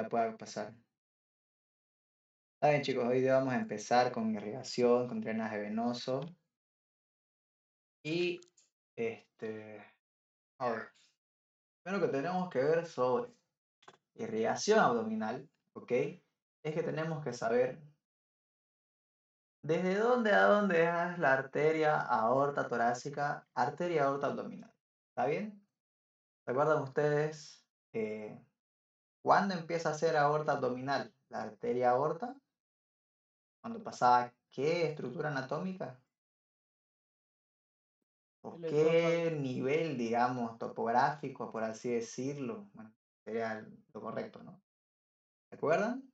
pueda pasar. Está bien, chicos, hoy día vamos a empezar con irrigación, con drenaje venoso. Y, a ver, primero que tenemos que ver sobre irrigación abdominal, ¿ok? Es que tenemos que saber desde dónde a dónde es la arteria aorta torácica, arteria aorta abdominal. ¿Está bien? ¿Recuerdan ustedes cuándo empieza a ser aorta abdominal? La arteria aorta, cuando pasaba qué estructura anatómica o El qué esófago. nivel, digamos, topográfico, por así decirlo. Bueno, sería lo correcto, ¿no? ¿Recuerdan?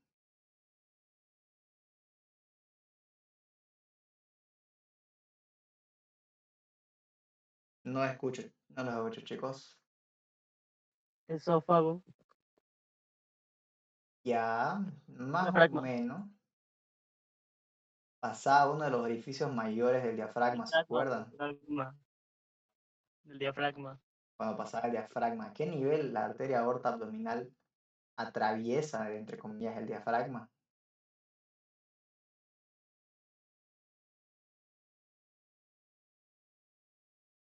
No escucho, no los escucho, chicos. Esófago. Ya, más o Diafragma. menos, pasaba uno de los orificios mayores del diafragma, ¿se Diafragma. acuerdan? Diafragma. El diafragma. Cuando pasaba el diafragma. ¿A qué nivel la arteria aorta abdominal atraviesa, entre comillas, el diafragma?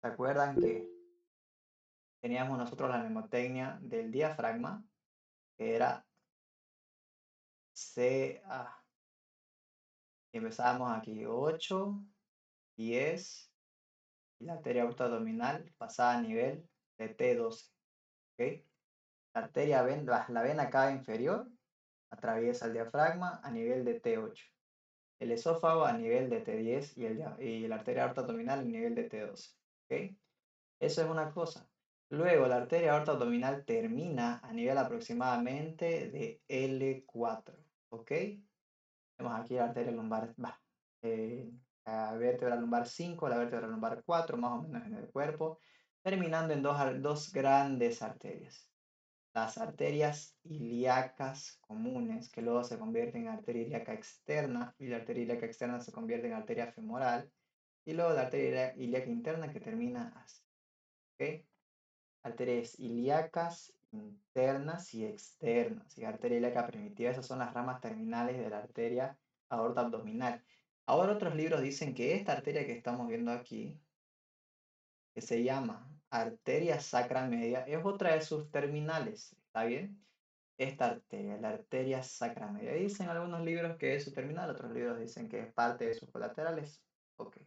¿Se acuerdan que teníamos nosotros la mnemotecnia del diafragma? Que era CA. Empezábamos aquí 8, 10, y la arteria aorta abdominal pasaba a nivel de T12. ¿Ok? La vena cava inferior atraviesa el diafragma a nivel de T8. El esófago a nivel de T10 y la arteria aorta abdominal a nivel de T12. ¿Ok? Eso es una cosa. Luego la arteria aorta abdominal termina a nivel aproximadamente de L4. ¿Ok? Tenemos aquí la arteria lumbar, la vértebra lumbar 5, la vértebra lumbar 4, más o menos en el cuerpo, terminando en dos grandes arterias. Las arterias ilíacas comunes, que luego se convierten en arteria ilíaca externa, y la arteria ilíaca externa se convierte en arteria femoral, y luego la arteria ilíaca interna que termina así. ¿Ok? Arterias ilíacas internas y externas, y arteria ilíaca primitiva, esas son las ramas terminales de la arteria aorta abdominal. Ahora otros libros dicen que esta arteria que estamos viendo aquí, que se llama arteria sacra media, es otra de sus terminales, ¿está bien? Esta arteria, la arteria sacra media. Dicen algunos libros que es su terminal, otros libros dicen que es parte de sus colaterales. Ok.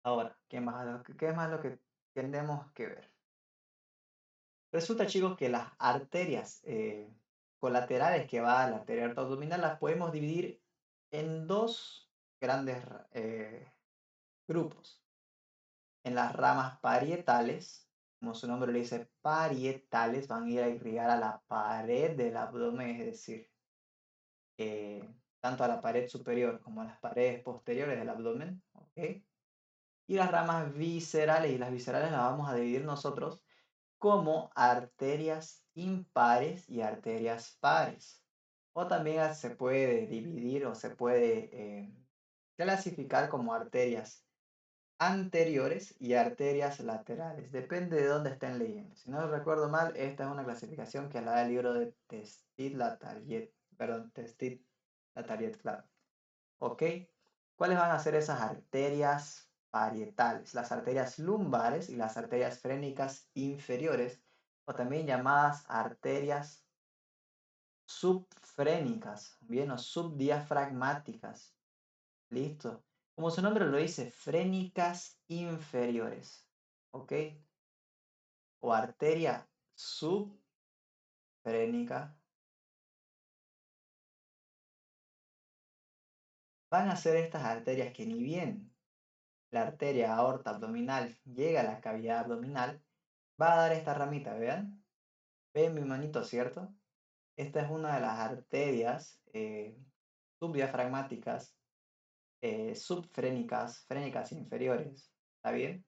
Ahora, qué más lo que tenemos que ver? Resulta, chicos, que las arterias colaterales que va a la arteria aorta abdominal las podemos dividir en dos grandes grupos. En las ramas parietales, como su nombre le dice, parietales, van a ir a irrigar a la pared del abdomen, es decir, tanto a la pared superior como a las paredes posteriores del abdomen. ¿Ok? Y las ramas viscerales, y las viscerales las vamos a dividir nosotros como arterias impares y arterias pares. O también se puede dividir o se puede clasificar como arterias anteriores y arterias laterales. Depende de dónde estén leyendo. Si no recuerdo mal, esta es una clasificación que la da el libro de Testit-Latariet. Perdón, Testit-Latariet, claro. ¿Ok? ¿Cuáles van a ser esas arterias parietales? Las arterias lumbares y las arterias frénicas inferiores, o también llamadas arterias subfrénicas, bien, o subdiafragmáticas. ¿Listo? Como su nombre lo dice, frénicas inferiores. ¿Ok? O arteria subfrénica. Van a ser estas arterias que ni bien la arteria aorta abdominal llega a la cavidad abdominal, va a dar esta ramita, vean. Ven mi manito, ¿cierto? Esta es una de las arterias subdiafragmáticas, subfrénicas, frénicas inferiores. ¿Está bien?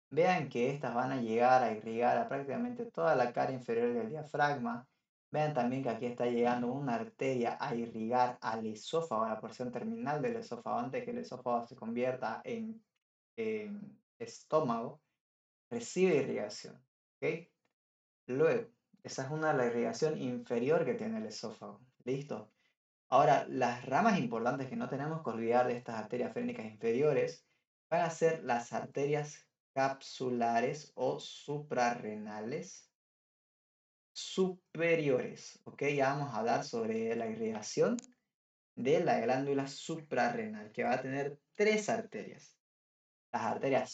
Vean que estas van a llegar a irrigar a prácticamente toda la cara inferior del diafragma. Vean también que aquí está llegando una arteria a irrigar al esófago, a la porción terminal del esófago, antes que el esófago se convierta en estómago, recibe irrigación. ¿Ok? Luego, Esa es la irrigación inferior que tiene el esófago. ¿Listo? Ahora, las ramas importantes que no tenemos que olvidar de estas arterias frénicas inferiores van a ser las arterias capsulares o suprarrenales superiores. ¿Ok? Ya vamos a hablar sobre la irrigación de la glándula suprarrenal, que va a tener tres arterias. Las arterias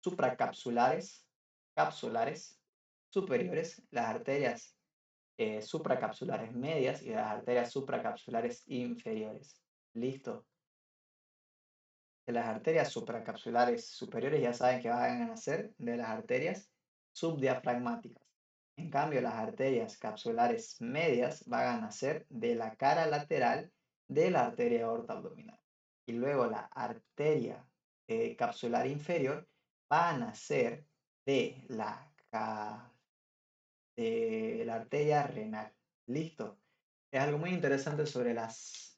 supracapsulares, capsulares, superiores, las arterias supracapsulares medias y las arterias supracapsulares inferiores. ¿Listo? De las arterias supracapsulares superiores ya saben que van a nacer de las arterias subdiafragmáticas. En cambio, las arterias capsulares medias van a nacer de la cara lateral de la arteria aorta abdominal. Y luego la arteria capsular inferior va a nacer de la arteria renal. ¿Listo? Es algo muy interesante sobre las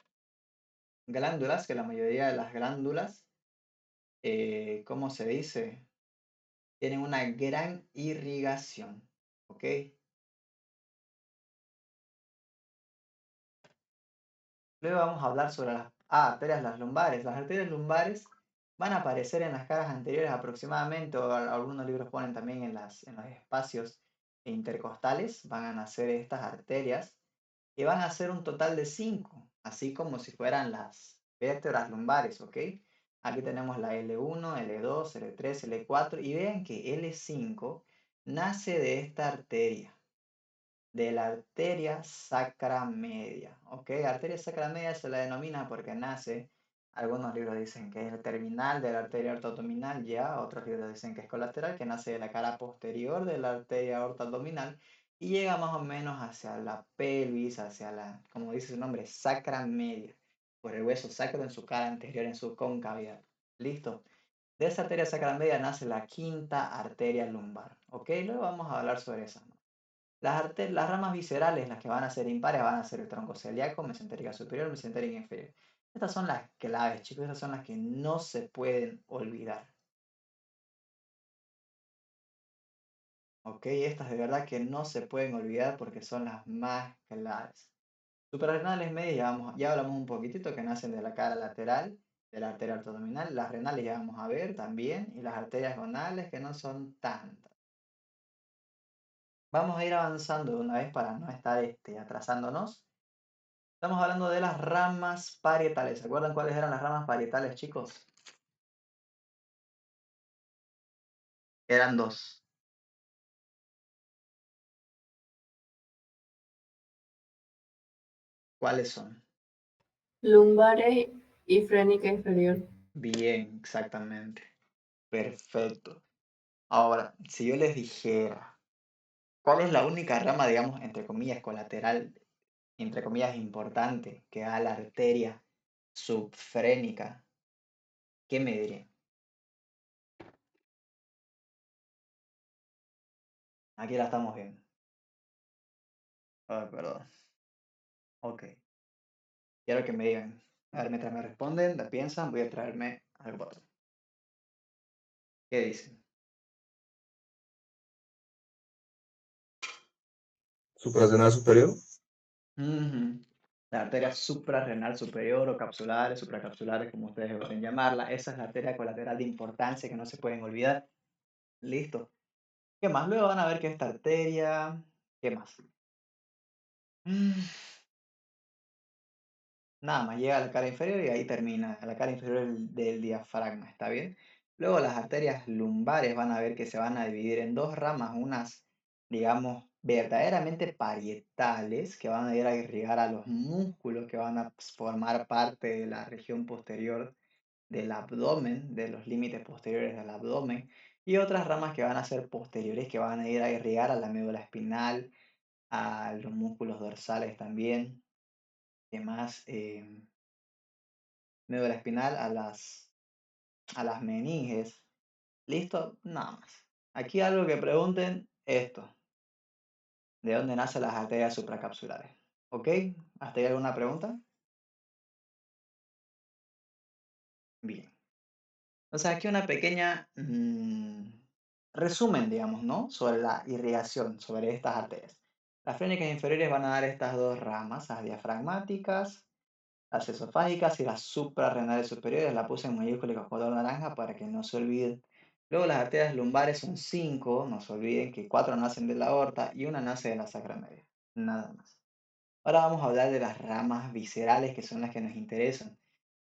glándulas, que la mayoría de las glándulas, ¿cómo se dice? Tienen una gran irrigación, ¿ok? Luego vamos a hablar sobre las arterias las lumbares. Las arterias lumbares van a aparecer en las caras anteriores aproximadamente, o algunos libros ponen también en los espacios intercostales, van a nacer estas arterias, que van a ser un total de 5, así como si fueran las vértebras lumbares, ¿ok? Aquí tenemos la L1, L2, L3, L4, y vean que L5 nace de esta arteria, de la arteria sacra media, ¿ok? Arteria sacra media se la denomina porque nace, algunos libros dicen que es el terminal de la arteria aorta abdominal, ya otros libros dicen que es colateral, que nace de la cara posterior de la arteria aorta abdominal y llega más o menos hacia la pelvis, hacia la, como dice su nombre, sacra media, por el hueso sacro en su cara anterior, en su concavidad. ¿Listo? De esa arteria sacra media nace la quinta arteria lumbar, ¿ok? Luego vamos a hablar sobre eso, ¿no? Las ramas viscerales, las que van a ser impares, van a ser el tronco celíaco, mesentérica superior, mesentérica inferior. Estas son las claves, chicos, estas son las que no se pueden olvidar. ¿Ok? Estas de verdad que no se pueden olvidar porque son las más claves. Suprarrenales medias, ya hablamos un poquitito, que nacen de la cara lateral, de la arteria abdominal. Las renales ya vamos a ver también, y las arterias gonales, que no son tantas. Vamos a ir avanzando de una vez para no estar atrasándonos. Estamos hablando de las ramas parietales. ¿Se acuerdan cuáles eran las ramas parietales, chicos? Eran dos. ¿Cuáles son? Lumbares y frénica inferior. Bien, exactamente. Perfecto. Ahora, si yo les dijera, ¿cuál es la única rama, digamos, entre comillas, colateral, entre comillas, importante, que da a la arteria subfrénica? ¿Qué me dirían? Aquí la estamos viendo. Ah, perdón. Ok. Quiero que me digan. A ver, mientras me responden, la piensan, voy a traerme algo para otro. ¿Qué dicen? Suprarrenal superior. Ujú. La arteria suprarrenal superior o capsulares, supracapsulares, como ustedes pueden llamarla. Esa es la arteria colateral de importancia que no se pueden olvidar. Listo. ¿Qué más? Luego van a ver que esta arteria. ¿Qué más? Mm, Nada más llega a la cara inferior y ahí termina, a la cara inferior del diafragma, ¿está bien? Luego las arterias lumbares van a ver que se van a dividir en dos ramas, unas, digamos, verdaderamente parietales, que van a ir a irrigar a los músculos que van a formar parte de la región posterior del abdomen, de los límites posteriores del abdomen, y otras ramas que van a ser posteriores, que van a ir a irrigar a la médula espinal, a los músculos dorsales también, que más médula espinal, a las meninges. ¿Listo? Nada más. Aquí algo que pregunten, esto. ¿De dónde nacen las arterias supracapsulares? ¿Ok? ¿Hasta ahí alguna pregunta? Bien. Entonces aquí una pequeña resumen, digamos, ¿no? Sobre la irrigación, sobre estas arterias. Las frénicas inferiores van a dar estas dos ramas, las diafragmáticas, las esofágicas y las suprarrenales superiores. La puse en mayúscula y con color naranja para que no se olviden. Luego las arterias lumbares son 5, no se olviden que 4 nacen de la aorta y una nace de la sacra media, nada más. Ahora vamos a hablar de las ramas viscerales, que son las que nos interesan.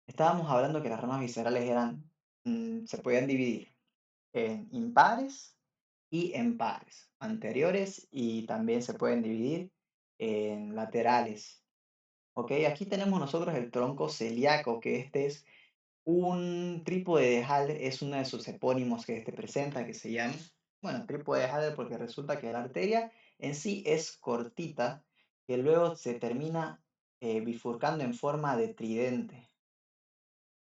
Estábamos hablando que las ramas viscerales se podían dividir en impares y en pares, anteriores, y también se pueden dividir en laterales. ¿Ok? Aquí tenemos nosotros el tronco celíaco, que este es un trípode de Haller, es uno de sus epónimos que este presenta, que se llama, bueno, trípode de Haller porque resulta que la arteria en sí es cortita, que luego se termina bifurcando en forma de tridente.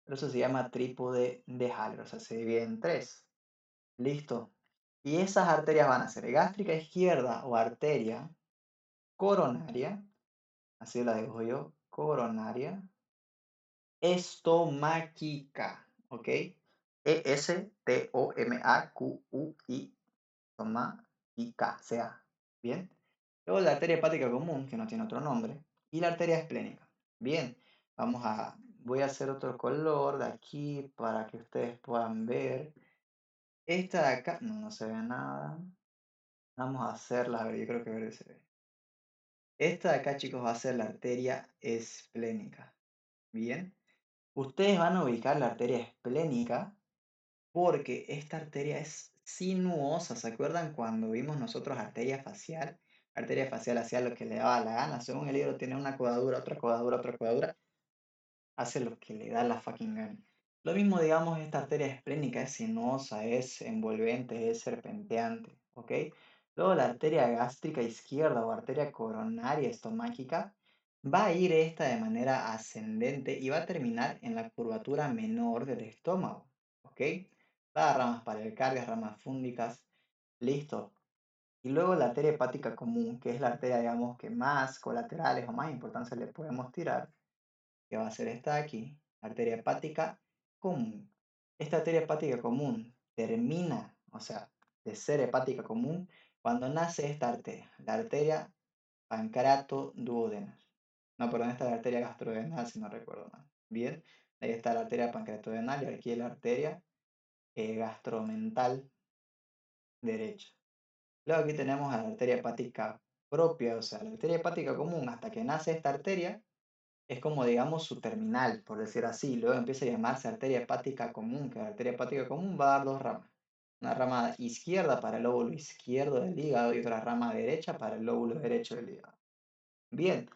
Por eso se llama trípode de Haller, o sea, se divide en tres. Listo. Y esas arterias van a ser gástrica izquierda o arteria coronaria, así la digo yo, coronaria, estomáquica, ¿ok? ESTOMAQUI, estomáquica, sea, ¿bien? Luego la arteria hepática común, que no tiene otro nombre, y la arteria esplénica. Bien, voy a hacer otro color de aquí para que ustedes puedan ver. Esta de acá, no se ve nada. Vamos a hacerla, a ver, yo creo que verde se ve. Esta de acá, chicos, va a ser la arteria esplénica. Bien. Ustedes van a ubicar la arteria esplénica porque esta arteria es sinuosa. ¿Se acuerdan cuando vimos nosotros arteria facial? Arteria facial hacía lo que le daba la gana. Según el libro, tiene una coadura, otra coadura, otra coadura. Hace lo que le da la fucking gana. Lo mismo, digamos, esta arteria esplénica es sinuosa, es envolvente, es serpenteante, ¿ok? Luego la arteria gástrica izquierda o arteria coronaria estomáquica va a ir esta de manera ascendente y va a terminar en la curvatura menor del estómago, ¿ok? Va a dar ramas paralelcardias, ramas fúndicas, listo. Y luego la arteria hepática común, que es la arteria, digamos, que más colaterales o más importancia le podemos tirar, que va a ser esta de aquí, arteria hepática común. Esta arteria hepática común termina, o sea, de ser hepática común, cuando nace esta arteria, la arteria pancreatoduodenal. No, perdón, esta es la arteria gastrodenal, si no recuerdo mal. Bien, ahí está la arteria pancreatodenal y aquí la arteria gastromental derecha. Luego aquí tenemos a la arteria hepática propia, o sea, la arteria hepática común, hasta que nace esta arteria, es como, digamos, su terminal, por decir así. Luego empieza a llamarse arteria hepática común, que la arteria hepática común va a dar dos ramas. Una rama izquierda para el lóbulo izquierdo del hígado y otra rama derecha para el lóbulo derecho del hígado. Bien,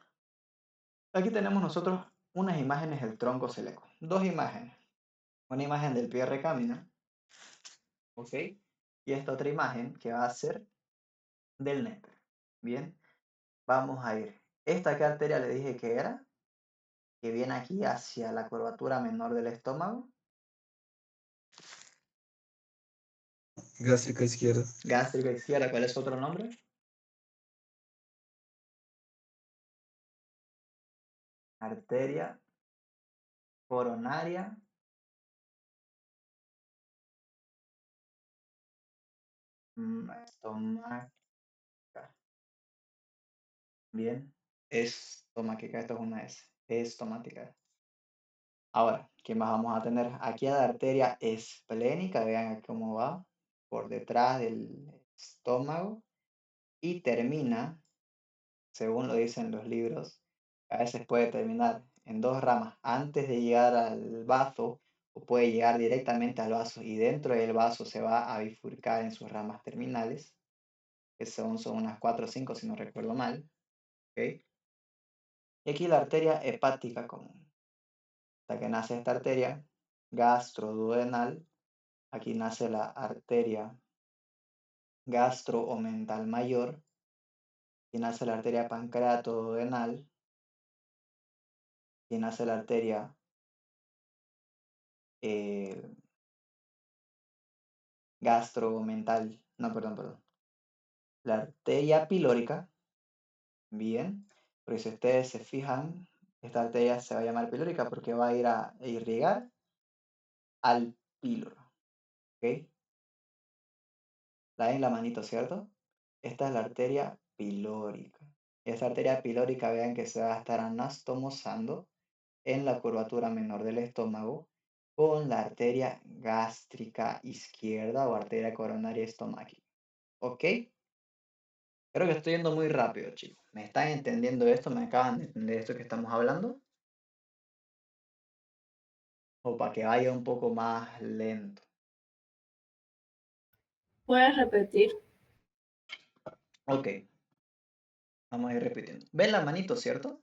aquí tenemos nosotros unas imágenes del tronco celíaco. Dos imágenes. Una imagen del pie recámina, ¿ok? Y esta otra imagen que va a ser del néter. Bien, vamos a ir. ¿Esta qué arteria le dije que era? Que viene aquí hacia la curvatura menor del estómago. Gástrica izquierda. Gástrica izquierda, ¿cuál es otro nombre? Arteria coronaria estomáquica. Bien, estomáquica, esto es una S. Estomática. Ahora, ¿qué más vamos a tener? Aquí a la arteria esplénica, vean cómo va, por detrás del estómago y termina, según lo dicen los libros, a veces puede terminar en dos ramas antes de llegar al bazo o puede llegar directamente al vaso y dentro del vaso se va a bifurcar en sus ramas terminales, que son unas 4 o 5 si no recuerdo mal. ¿Ok? Y aquí la arteria hepática común. Hasta que nace esta arteria gastroduodenal, aquí nace la arteria gastroomental mayor, aquí nace la arteria pancreatoduodenal, aquí nace la arteria eh, gastromental, no, perdón, la arteria pilórica, bien, porque si ustedes se fijan, esta arteria se va a llamar pilórica porque va a ir a irrigar al píloro, ¿ok? La ven en la manito, ¿cierto? Esta es la arteria pilórica. Y esta arteria pilórica, vean que se va a estar anastomosando en la curvatura menor del estómago con la arteria gástrica izquierda o arteria coronaria estomáquica. ¿Ok? Creo que estoy yendo muy rápido, chicos. ¿Me están entendiendo esto? ¿Me acaban de entender esto que estamos hablando? O para que vaya un poco más lento. ¿Puedes repetir? Ok, vamos a ir repitiendo. ¿Ven la manito, cierto?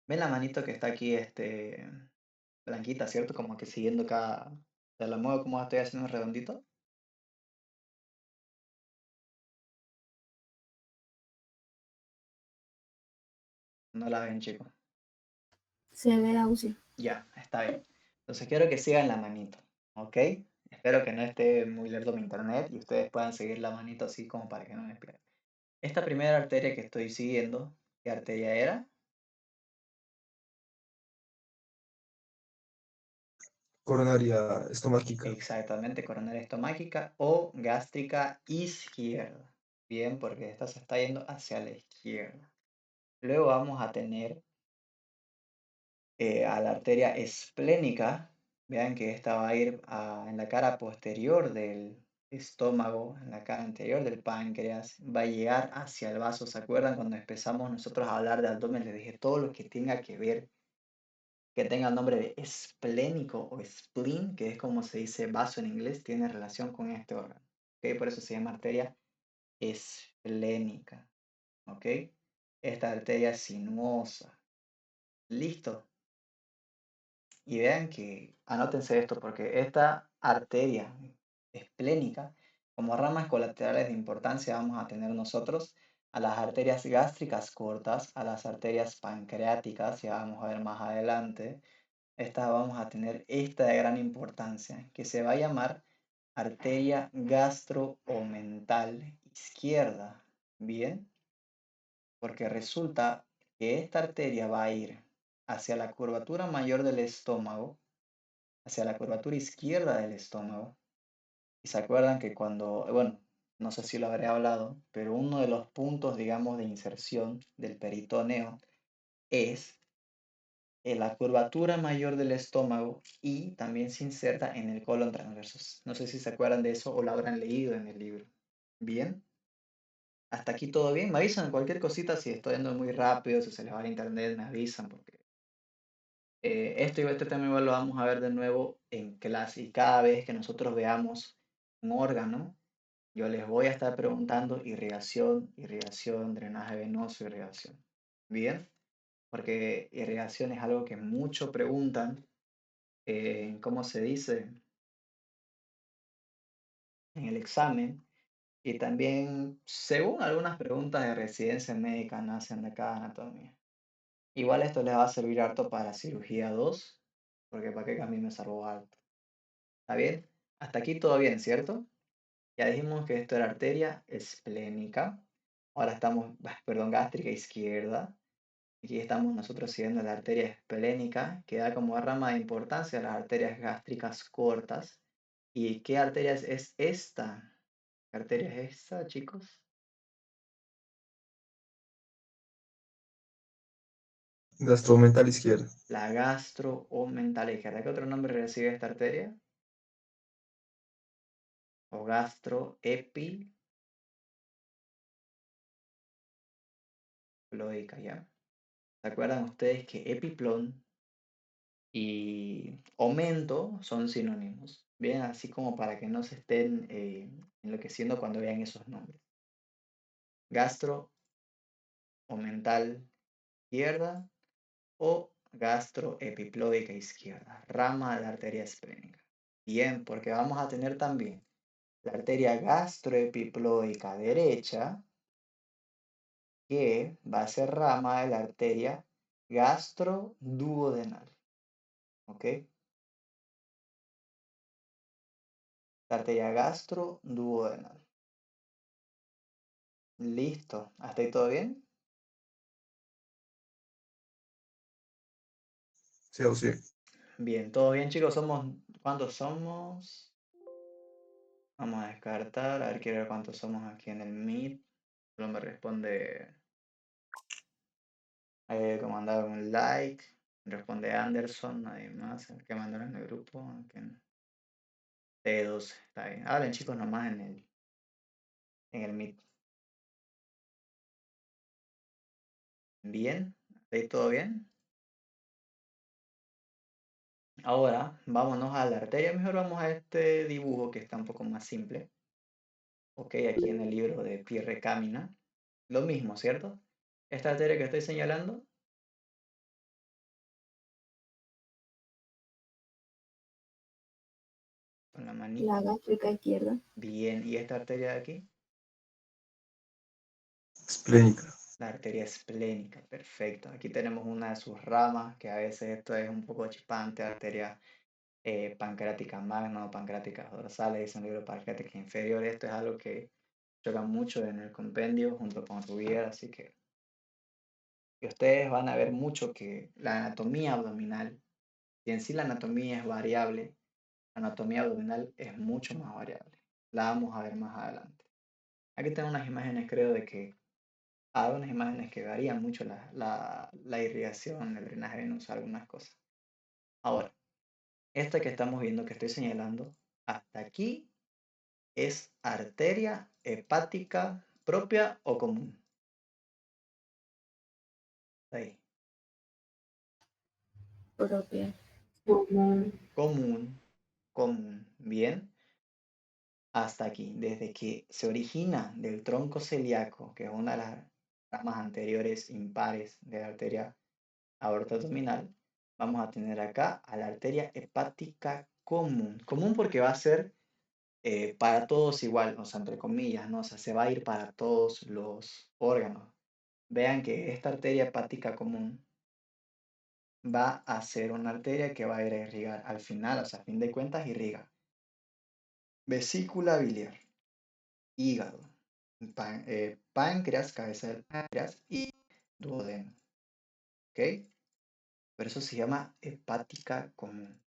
¿Ven la manito que está aquí, blanquita, cierto? Como que siguiendo cada... ¿Te la muevo como estoy haciendo un redondito? No la ven, chicos. Se ve audio. Ya, está bien. Entonces quiero que sigan la manito, ¿ok? Espero que no esté muy lento mi internet y ustedes puedan seguir la manito así como para que no me pierdan. Esta primera arteria que estoy siguiendo, ¿qué arteria era? Coronaria estomáquica. Exactamente, coronaria estomáquica o gástrica izquierda. Bien, porque esta se está yendo hacia la izquierda. Luego vamos a tener a la arteria esplénica. Vean que esta va a ir en la cara posterior del estómago, en la cara anterior del páncreas. Va a llegar hacia el vaso. ¿Se acuerdan cuando empezamos nosotros a hablar de abdomen? Les dije todo lo que tenga que ver, que tenga el nombre de esplénico o spleen, que es como se dice vaso en inglés, tiene relación con este órgano. ¿Ok? Por eso se llama arteria esplénica. ¿Ok? Esta arteria sinuosa. ¿Listo? Y vean que, anótense esto, porque esta arteria esplénica, como ramas colaterales de importancia, vamos a tener nosotros a las arterias gástricas cortas, a las arterias pancreáticas, ya vamos a ver más adelante. Esta vamos a tener esta de gran importancia, que se va a llamar arteria gastroomental izquierda. Bien, porque resulta que esta arteria va a ir hacia la curvatura mayor del estómago, hacia la curvatura izquierda del estómago. Y se acuerdan que cuando, bueno, no sé si lo habré hablado, pero uno de los puntos, digamos, de inserción del peritoneo es en la curvatura mayor del estómago y también se inserta en el colon transverso. No sé si se acuerdan de eso o lo habrán leído en el libro. Bien, hasta aquí todo bien. Me avisan cualquier cosita si estoy yendo muy rápido, si se les va el internet, me avisan porque esto y este tema igual lo vamos a ver de nuevo en clase y cada vez que nosotros veamos un órgano, yo les voy a estar preguntando irrigación, irrigación, drenaje venoso, irrigación. Bien, porque irrigación es algo que mucho preguntan, ¿cómo se dice? En el examen. Y también, según algunas preguntas de residencia médica, nacen de cada anatomía. Igual esto les va a servir harto para cirugía 2 porque para qué que a mí me salvó harto. ¿Está bien? Hasta aquí todo bien, ¿cierto? Ya dijimos que esto era arteria esplénica. Ahora estamos, perdón, gástrica izquierda. Aquí estamos nosotros siguiendo la arteria esplénica, que da como rama de importancia las arterias gástricas cortas. ¿Y qué arteria es esta? ¿Qué arteria es esta, chicos? Gastromental izquierda. La gastro o mental izquierda. ¿Qué otro nombre recibe esta arteria? O gastroepiploica, ¿ya? ¿Se acuerdan ustedes que epiplón y aumento son sinónimos? Bien, así como para que no se estén enloqueciendo cuando vean esos nombres. Gastro o mental izquierda o gastroepiploica izquierda, rama de la arteria esplénica. Bien, porque vamos a tener también la arteria gastroepiploica derecha, que va a ser rama de la arteria gastroduodenal. ¿Ok? La arteria gastroduodenal. Listo. ¿Hasta ahí todo bien? Sí o sí. Bien, todo bien, chicos. ¿Cuántos somos? Vamos a descartar. A ver, quiero ver cuántos somos aquí en el Meet. Solo me responde. Como mandar un like. Responde Anderson, nadie más. Que mandaron en el grupo. T12, está bien. Hablen chicos nomás en el Meet. Bien, ¿ahí todo bien? Ahora, vámonos a la arteria. Mejor vamos a este dibujo que está un poco más simple. Ok, aquí en el libro de Pierre Camina. Lo mismo, ¿cierto? Esta arteria que estoy señalando. Con la manita. La gástrica izquierda. Bien, ¿y esta arteria de aquí? Esplénica. La arteria esplénica, perfecto. Aquí tenemos una de sus ramas, que a veces esto es un poco chipante, arteria pancreática magna o pancreática dorsal, es un libro pancreática inferior. Esto es algo que choca mucho en el compendio junto con Rubier, así que ustedes van a ver mucho que la anatomía abdominal, y en sí la anatomía es variable, la anatomía abdominal es mucho más variable. La vamos a ver más adelante. Aquí tengo unas imágenes, creo, de que hay unas imágenes que varían mucho la irrigación, el drenaje venoso, algunas cosas. Ahora, esta que estamos viendo, que estoy señalando, hasta aquí es arteria hepática propia o común. Ahí. Propia. Común. Bien. Hasta aquí. Desde que se origina del tronco celíaco, que es una de las ramas anteriores impares de la arteria aorta abdominal, vamos a tener acá a la arteria hepática común. Común porque va a ser para todos igual, o sea, entre comillas, ¿no? O sea, se va a ir para todos los órganos. Vean que esta arteria hepática común va a ser una arteria que va a ir a irrigar al final, o sea, a fin de cuentas, irriga vesícula biliar, hígado, páncreas, cabeza del páncreas y duodeno. ¿Ok? Por eso se llama hepática común.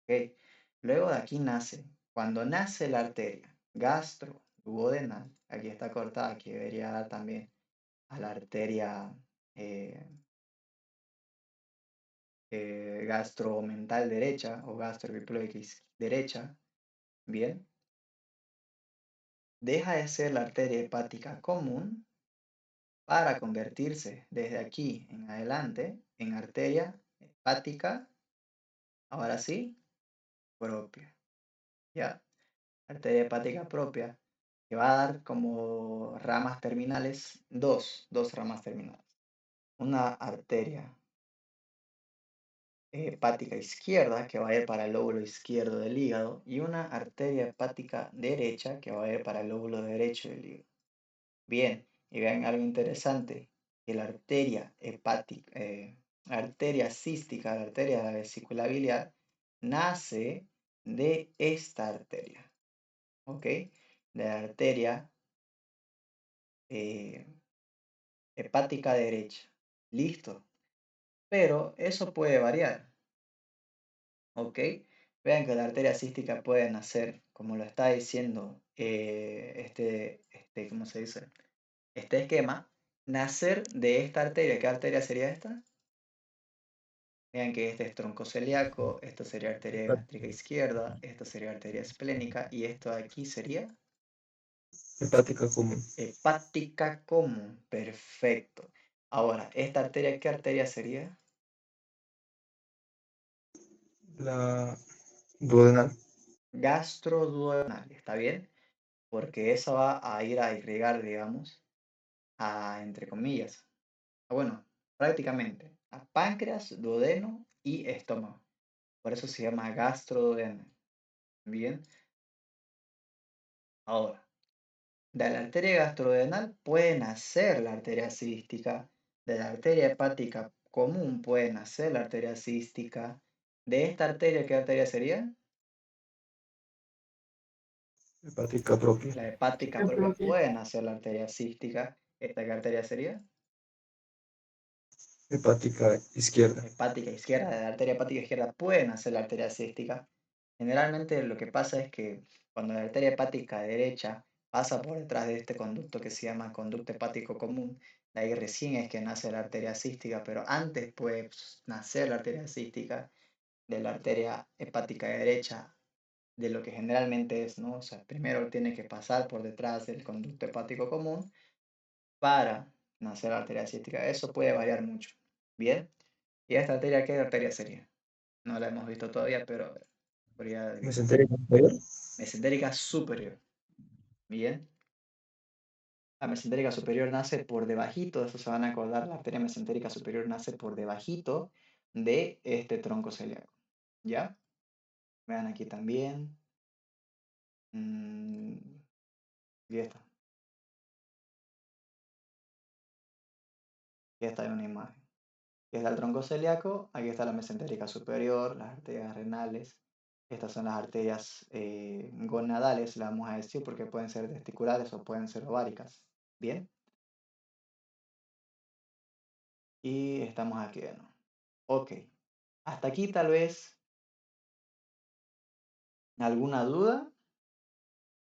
¿Ok? Luego de aquí nace, cuando nace la arteria gastroduodenal, aquí está cortada, aquí debería dar también a la arteria gastromental derecha o gastroepiploica derecha, bien, deja de ser la arteria hepática común para convertirse desde aquí en adelante en arteria hepática, ahora sí, propia. ¿Ya? Arteria hepática propia, que va a dar como ramas terminales, dos ramas terminales. Una arteria hepática izquierda, que va a ir para el lóbulo izquierdo del hígado, y una arteria hepática derecha, que va a ir para el lóbulo derecho del hígado. Bien, y vean algo interesante, que la arteria hepática, arteria cística, la arteria de la vesícula biliar, nace de esta arteria, ¿ok? De la arteria hepática derecha. Listo. Pero eso puede variar, ¿ok? Vean que la arteria cística puede nacer, como lo está diciendo ¿cómo se dice? Este esquema, nacer de esta arteria. ¿Qué arteria sería esta? Vean que este es tronco celíaco, esto sería arteria gástrica izquierda, esto sería arteria esplénica y esto de aquí sería Hepática común. hepática común. Perfecto. Ahora, ¿esta arteria qué arteria sería? La duodenal. Gastroduodenal, ¿está bien? Porque esa va a ir a irrigar, digamos, a, entre comillas, bueno, prácticamente, a páncreas, duodeno y estómago. Por eso se llama gastroduodenal. Bien. Ahora, de la arteria gastrodenal puede nacer la arteria cística, de la arteria hepática común puede nacer la arteria cística. De esta arteria, ¿qué arteria sería? Hepática propia. La hepática propia puede nacer la arteria cística. ¿Esta qué arteria sería? Hepática izquierda. Hepática izquierda. De la arteria hepática izquierda puede nacer la arteria cística. Generalmente lo que pasa es que cuando la arteria hepática derecha pasa por detrás de este conducto que se llama conducto hepático común, de ahí recién es que nace la arteria cística, pero antes puede nacer la arteria cística de la arteria hepática derecha, de lo que generalmente es, ¿no? O sea, primero tiene que pasar por detrás del conducto hepático común para nacer la arteria cística. Eso puede variar mucho. Bien. ¿Y esta arteria qué arteria sería? No la hemos visto todavía, pero a ver, podría adivinar. Mesentérica inferior. Mesentérica superior. Bien. La mesentérica superior nace por debajito, eso se van a acordar, la arteria mesentérica superior nace por debajito de este tronco celíaco. ¿Ya? Vean aquí también. Y esta. Y esta es una imagen. Aquí está el tronco celíaco, aquí está la mesentérica superior, las arterias renales. Estas son las arterias gonadales, le vamos a decir, porque pueden ser testiculares o pueden ser ováricas. Bien. Y estamos aquí de nuevo. Ok. Hasta aquí tal vez alguna duda.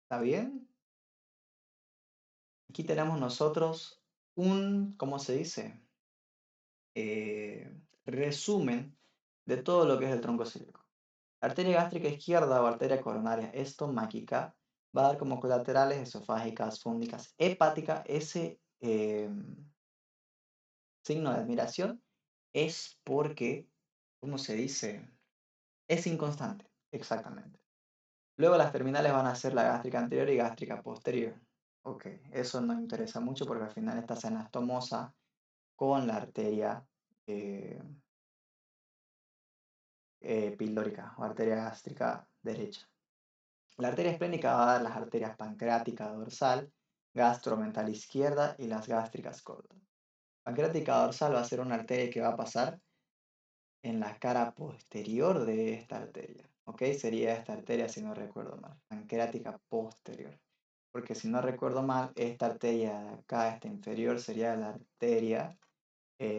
¿Está bien? Aquí tenemos nosotros un, ¿cómo se dice? Resumen de todo lo que es el tronco cílico. La arteria gástrica izquierda o arteria coronaria estomáquica va a dar como colaterales esofágicas, fúngicas, hepática. Ese signo de admiración es porque, ¿cómo se dice? Es inconstante, exactamente. Luego las terminales van a ser la gástrica anterior y gástrica posterior. Ok, eso no interesa mucho porque al final está anastomosa con la arteria eh, pilórica o arteria gástrica derecha. La arteria esplénica va a dar las arterias pancreática dorsal, gastromental izquierda y las gástricas cortas. Pancreática dorsal va a ser una arteria que va a pasar en la cara posterior de esta arteria. ¿Ok? Sería esta arteria si no recuerdo mal. Pancreática posterior. Porque si no recuerdo mal, esta arteria de acá, esta inferior, sería la arteria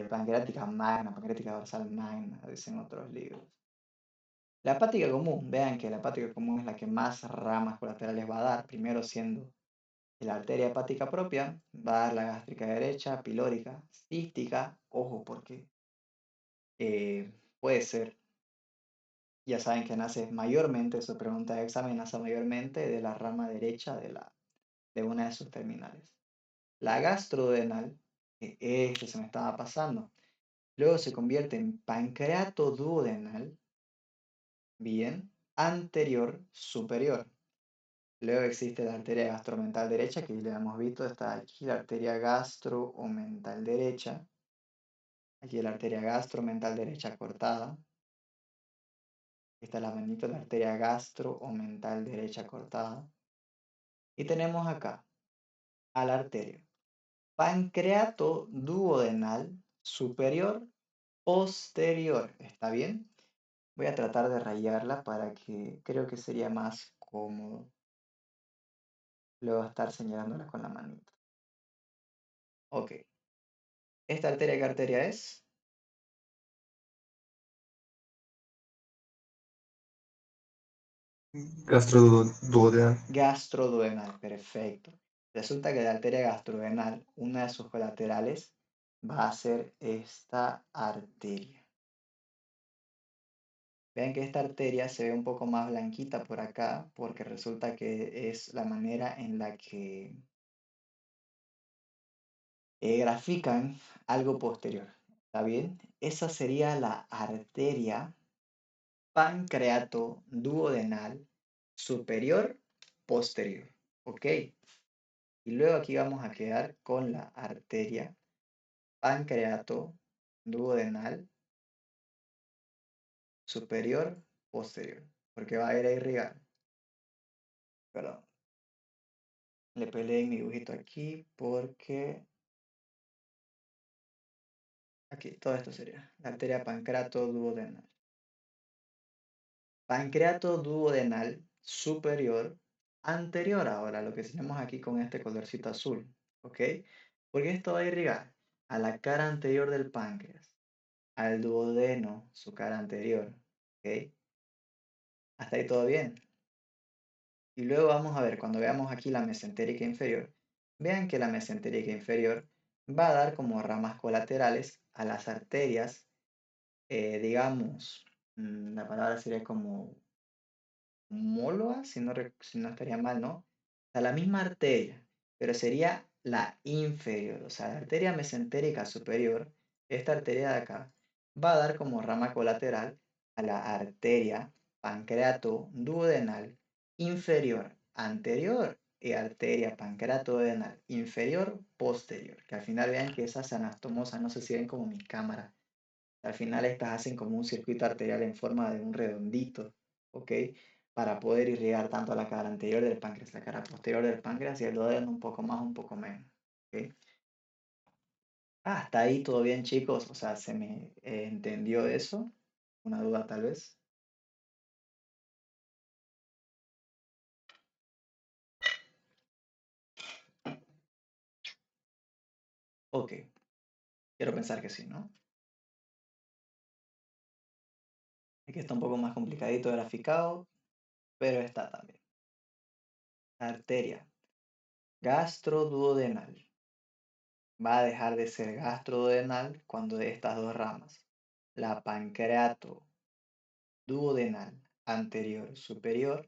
pancreática magna, pancreática dorsal magna, dicen otros libros. La hepática común, vean que la hepática común es la que más ramas colaterales va a dar, primero siendo la arteria hepática propia, va a dar la gástrica derecha, pilórica, cística, ojo porque puede ser, ya saben que nace mayormente, su pregunta de examen nace mayormente de la rama derecha de una de sus terminales. La gastrodenal, este se me estaba pasando, luego se convierte en pancreato duodenal, bien, anterior, superior. Luego existe la arteria gastromental derecha, que ya hemos visto, está aquí la arteria gastro-mental derecha. Aquí la arteria gastromental derecha cortada. Está la manito de la arteria gastro-mental derecha cortada. Y tenemos acá a la arteria pancreato duodenal superior posterior. ¿Está bien? Voy a tratar de rayarla para que creo que sería más cómodo luego estar señalándola con la manito. Ok. ¿Esta arteria qué arteria es? Gastroduodenal. Gastroduodenal, perfecto. Resulta que la arteria gastroduodenal, una de sus colaterales, va a ser esta arteria. Vean que esta arteria se ve un poco más blanquita por acá, porque resulta que es la manera en la que grafican algo posterior. ¿Está bien? Esa sería la arteria pancreato duodenal superior posterior. ¿Ok? Y luego aquí vamos a quedar con la arteria pancreato duodenal superior posterior, porque va a ir a irrigar. Perdón, le peleé en mi dibujito aquí porque aquí todo esto sería la arteria pancreato duodenal. Pancreato duodenal superior anterior ahora, lo que tenemos aquí con este colorcito azul, ¿ok? Porque esto va a irrigar a la cara anterior del páncreas, al duodeno, su cara anterior, ¿ok? Hasta ahí todo bien. Y luego vamos a ver, cuando veamos aquí la mesentérica inferior, vean que la mesentérica inferior va a dar como ramas colaterales a las arterias, digamos, la palabra sería como homóloga, si no estaría mal, ¿no? A la misma arteria, pero sería la inferior, o sea, la arteria mesentérica superior, esta arteria de acá, va a dar como rama colateral a la arteria pancreato-duodenal inferior anterior y arteria pancreato-duodenal inferior posterior, que al final vean que esas anastomosas no se siguen como mi cámara. Al final estas hacen como un circuito arterial en forma de un redondito, ¿ok? Para poder irrigar tanto la cara anterior del páncreas, la cara posterior del páncreas y el duodeno un poco más, un poco menos, ¿ok? Hasta ahí todo bien, chicos. O sea, ¿se me entendió eso? ¿Una duda tal vez? Ok, quiero pensar que sí, ¿no? Aquí está un poco más complicadito graficado, pero está también. Arteria gastroduodenal. Va a dejar de ser gastroduodenal cuando de estas dos ramas, la pancreato duodenal anterior superior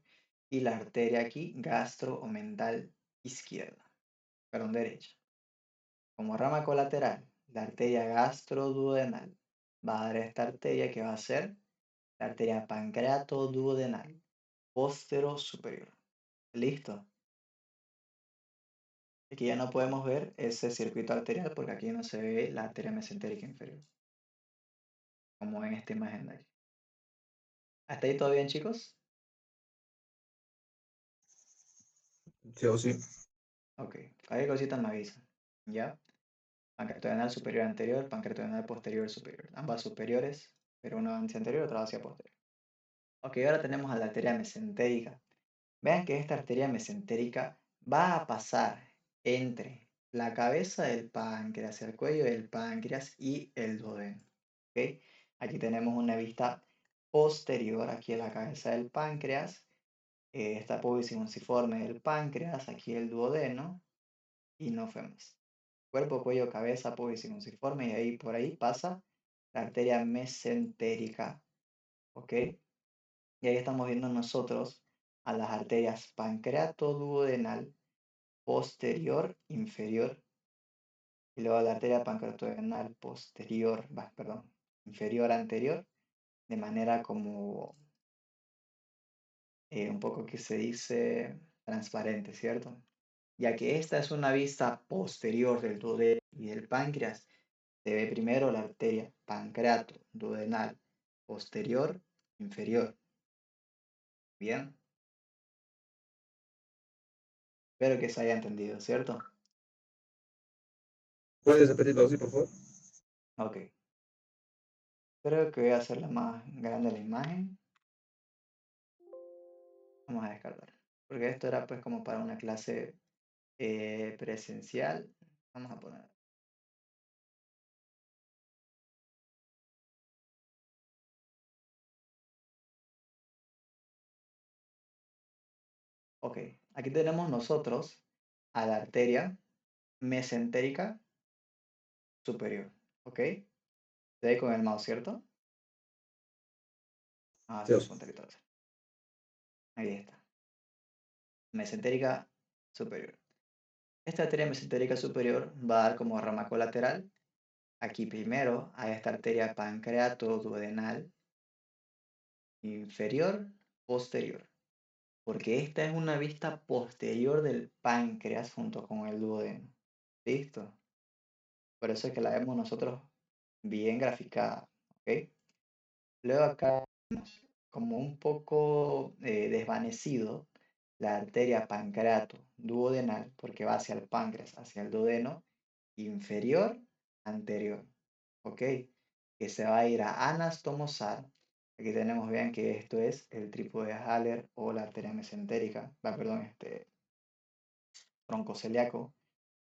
y la arteria aquí gastro-omental izquierda, perdón, derecha. Como rama colateral, la arteria gastroduodenal va a dar esta arteria que va a ser la arteria pancreato duodenal postero superior. ¿Listo? Aquí ya no podemos ver ese circuito arterial porque aquí no se ve la arteria mesentérica inferior, como en esta imagen de aquí. ¿Hasta ahí todo bien, chicos? Sí o sí. Ok, cualquier cosita me avisan. ¿Ya? Pancreato superior anterior, pancreato posterior superior. Ambas superiores, pero una hacia anterior, otra hacia posterior. Ok, ahora tenemos a la arteria mesentérica. Vean que esta arteria mesentérica va a pasar entre la cabeza del páncreas, el cuello del páncreas y el duodeno. ¿Ok? Aquí tenemos una vista posterior, aquí en la cabeza del páncreas. Esta apófisis munciforme del páncreas, aquí el duodeno, y no fue más. Cuerpo, cuello, cabeza, apófisis munciforme, y ahí por ahí pasa la arteria mesentérica, ¿ok? Y ahí estamos viendo nosotros a las arterias pancreato-duodenal posterior, inferior, y luego la arteria pancreato-duodenal posterior, perdón, inferior, anterior, de manera como un poco que se dice transparente, ¿cierto? Ya que esta es una vista posterior del duodeno y del páncreas, se ve primero la arteria pancreato duodenal posterior inferior. Bien, espero que se haya entendido, ¿cierto? ¿Puedes repetirlo así, por favor? Ok, creo que voy a hacerla más grande la imagen. Vamos a descartar, porque esto era pues como para una clase presencial. Vamos a poner. Ok, aquí tenemos nosotros a la arteria mesentérica superior, ¿ok? Se ve con el mouse, ¿cierto? Ah, Sí sí, o un sí. puntito atrás. Ahí está. Mesentérica superior. Esta arteria mesentérica superior va a dar como rama colateral aquí primero a esta arteria pancreato-duodenal inferior, posterior, porque esta es una vista posterior del páncreas junto con el duodeno. ¿Listo? Por eso es que la vemos nosotros bien graficada, ¿ok? Luego acá como un poco desvanecido la arteria pancreato duodenal, porque va hacia el páncreas, hacia el duodeno, inferior, anterior, ¿ok? Que se va a ir a anastomosar. Aquí tenemos, vean que esto es el trípode Haller o la arteria mesentérica, perdón, tronco celíaco,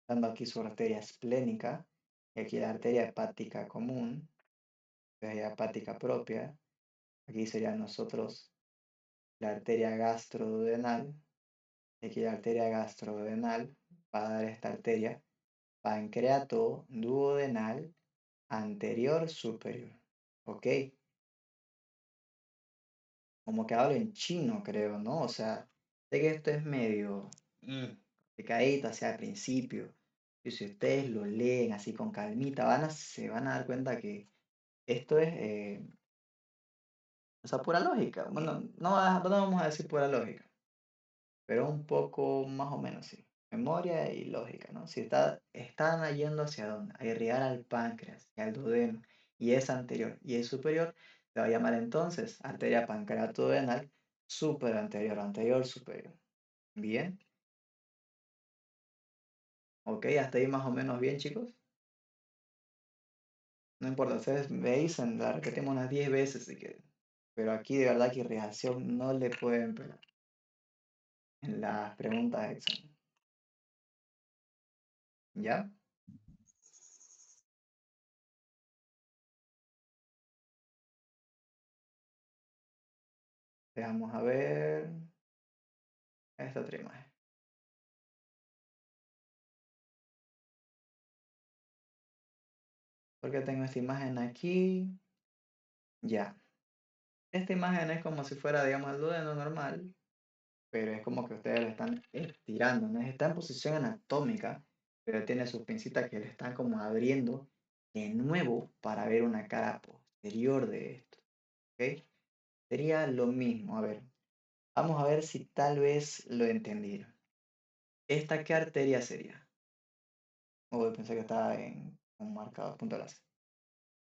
dando aquí su arteria esplénica, y aquí la arteria hepática común, la hepática propia, aquí serían nosotros la arteria gastroduodenal, y aquí la arteria gastroduodenal va a dar esta arteria pancreato duodenal anterior superior. ¿Ok? Como que hablo en chino, creo, ¿no? O sea, sé que esto es medio complicadito hacia el principio. Y si ustedes lo leen así con calmita, se van a dar cuenta que esto es, o sea, pura lógica. Bueno, no vamos a decir pura lógica, pero un poco más o menos sí. Memoria y lógica, ¿no? Si están yendo hacia dónde, a irrigar al páncreas y al duodeno, y es anterior y es superior, se va a llamar entonces arteria pancreatodenal superior anterior, anterior superior. Bien, ok, hasta ahí más o menos bien, chicos. No importa, ustedes me dicen, la repetimos unas 10 veces si quieren. Pero aquí de verdad que irrigación no le pueden pegar en las preguntas de examen. ¿Ya? Vamos a ver esta otra imagen. ¿Por qué tengo esta imagen aquí? Ya. Esta imagen es como si fuera, digamos, el duodeno normal, pero es como que ustedes lo están estirando, ¿no? Está en posición anatómica, pero tiene sus pincitas que le están como abriendo de nuevo para ver una cara posterior de esto, ¿ok? Sería lo mismo, a ver, vamos a ver si tal vez lo entendieron. ¿Esta qué arteria sería? O pensé que estaba en un marcador, punto láser.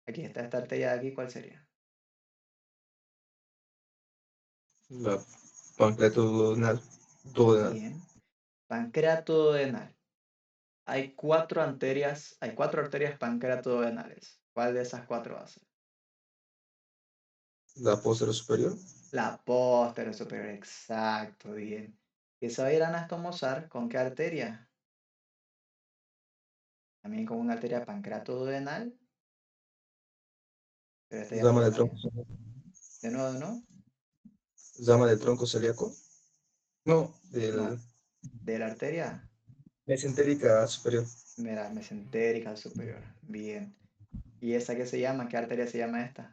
Aquí está esta arteria de aquí, ¿cuál sería? La pancreato duodenal. Duodenal. Bien. Pancreato duodenal. Hay cuatro arterias pancreatoduodenales. ¿Cuál de esas cuatro va a ser? La posterior superior. La posterior superior, exacto, bien. ¿Y se va a ir a anastomosar con qué arteria? También con una arteria pancreatoduodenal, pero esta ya se Rama del llamaría. tronco. De nuevo, Rama del tronco celíaco. No, no. del De la arteria, mesentérica superior. mira, mesentérica superior, bien. ¿Y esa qué se llama? ¿Qué arteria se llama esta?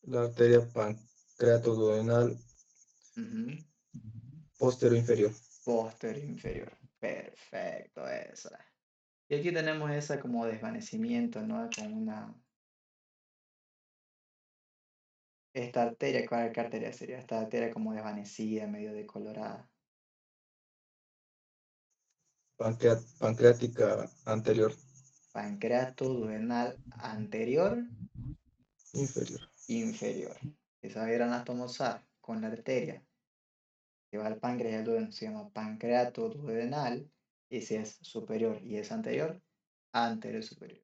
La arteria pancreato duodenal Ujú. posterior inferior. Posterior inferior. Perfecto, esa. Y aquí tenemos esa como desvanecimiento, ¿no? Con una... Esta arteria, ¿qué arteria sería? Esta arteria como desvanecida, medio decolorada. Pancreática anterior. Pancreato duodenal anterior, Inferior. inferior. Esa era anastomosar con la arteria que va al páncreas y al duodeno se llama pancreato duodenal. Y si es superior y es anterior, anterior superior.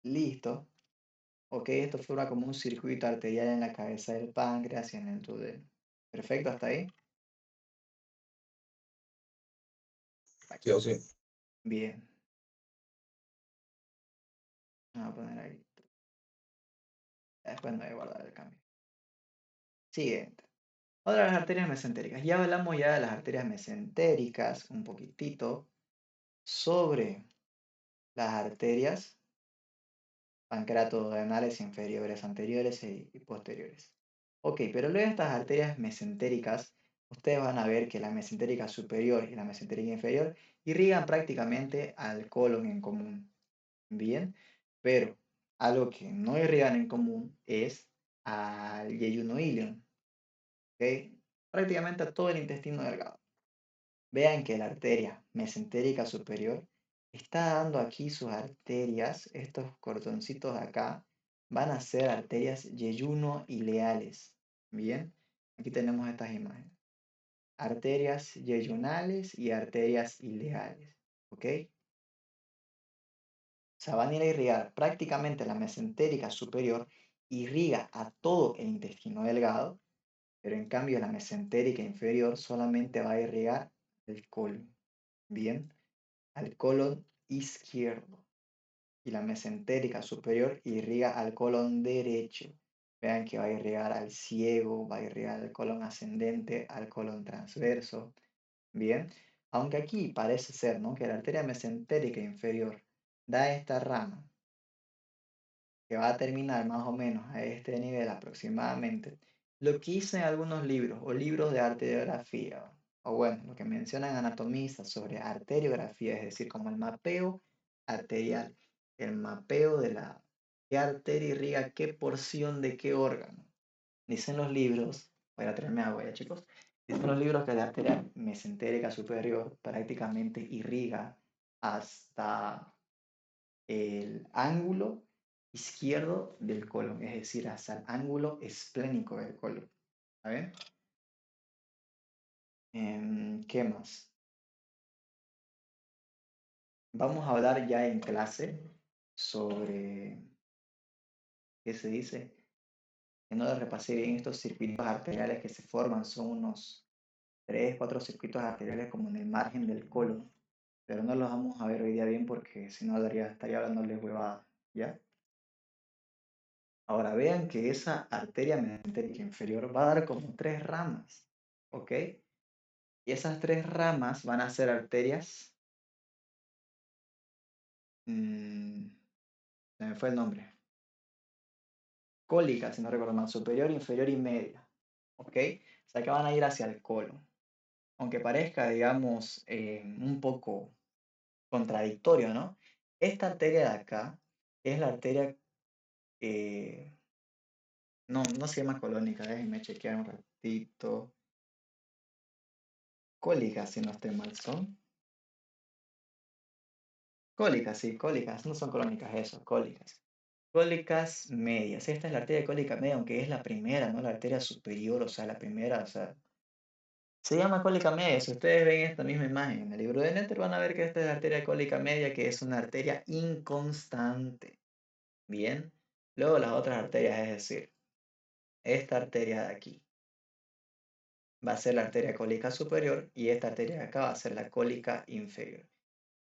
Listo. Ok, esto forma como un circuito arterial en la cabeza del páncreas y en el duodeno. Perfecto, hasta ahí. Sí o sí. Bien. Vamos a poner ahí. Después me voy a guardar el cambio. Siguiente. Otra de las arterias mesentéricas. Ya hablamos ya de las arterias mesentéricas un poquitito sobre las arterias pancreatoduodenales inferiores, anteriores y posteriores. Ok, pero luego de estas arterias mesentéricas, ustedes van a ver que la mesentérica superior y la mesentérica inferior irrigan prácticamente al colon en común. Bien, pero algo que no irrigan en común es al yeyuno ilion, ¿ok? Prácticamente a todo el intestino delgado. Vean que la arteria mesentérica superior está dando aquí sus arterias, estos cordoncitos de acá, van a ser arterias yeyuno-ileales. Bien, aquí tenemos estas imágenes. Arterias yeyunales y arterias ileales. ¿Ok? O sea, van a ir a irrigar prácticamente la mesentérica superior, irriga a todo el intestino delgado, pero en cambio la mesentérica inferior solamente va a irrigar el colon. Bien, al colon izquierdo. Y la mesentérica superior irriga al colon derecho. Vean que va a irrigar al ciego, va a irrigar al colon ascendente, al colon transverso. Bien, aunque aquí parece ser, ¿no?, que la arteria mesentérica inferior da esta rama que va a terminar más o menos a este nivel aproximadamente. Lo que hice en algunos libros o libros de arteriografía, o bueno, lo que mencionan anatomistas sobre arteriografía, es decir, como el mapeo arterial, el mapeo de la qué arteria irriga qué porción de qué órgano. Dicen los libros, voy a traerme agua ya, chicos. Dicen los libros que la arteria mesentérica superior prácticamente irriga hasta el ángulo izquierdo del colon, es decir, hasta el ángulo esplénico del colon. ¿A ver? ¿Qué más? Vamos a hablar ya en clase sobre, ¿qué se dice? Que no repasé bien estos circuitos arteriales que se forman, son unos 3, 4 circuitos arteriales como en el margen del colon, pero no los vamos a ver hoy día bien porque si no estaría hablándoles huevada, ¿ya? Ahora vean que esa arteria mesentérica inferior va a dar como 3 ramas, ¿ok? Y esas 3 ramas van a ser arterias, se me fue el nombre, cólicas, si no recuerdo mal, superior, inferior y media, ¿ok? O sea que van a ir hacia el colon. Aunque parezca, digamos, un poco contradictorio, ¿no? Esta arteria de acá es la arteria, no se llama colónica, déjenme chequear un ratito. Cólicas, si no estoy mal, son. Cólicas, sí, cólicas, no son colónicas, eso, cólicas. Cólicas medias. Esta es la arteria cólica media, aunque es la primera, no la arteria superior, o sea, la primera, o sea, se llama cólica media. Si ustedes ven esta misma imagen en el libro de Netter, van a ver que esta es la arteria cólica media, que es una arteria inconstante. Bien. Luego las otras arterias, es decir, esta arteria de aquí va a ser la arteria cólica superior y esta arteria de acá va a ser la cólica inferior.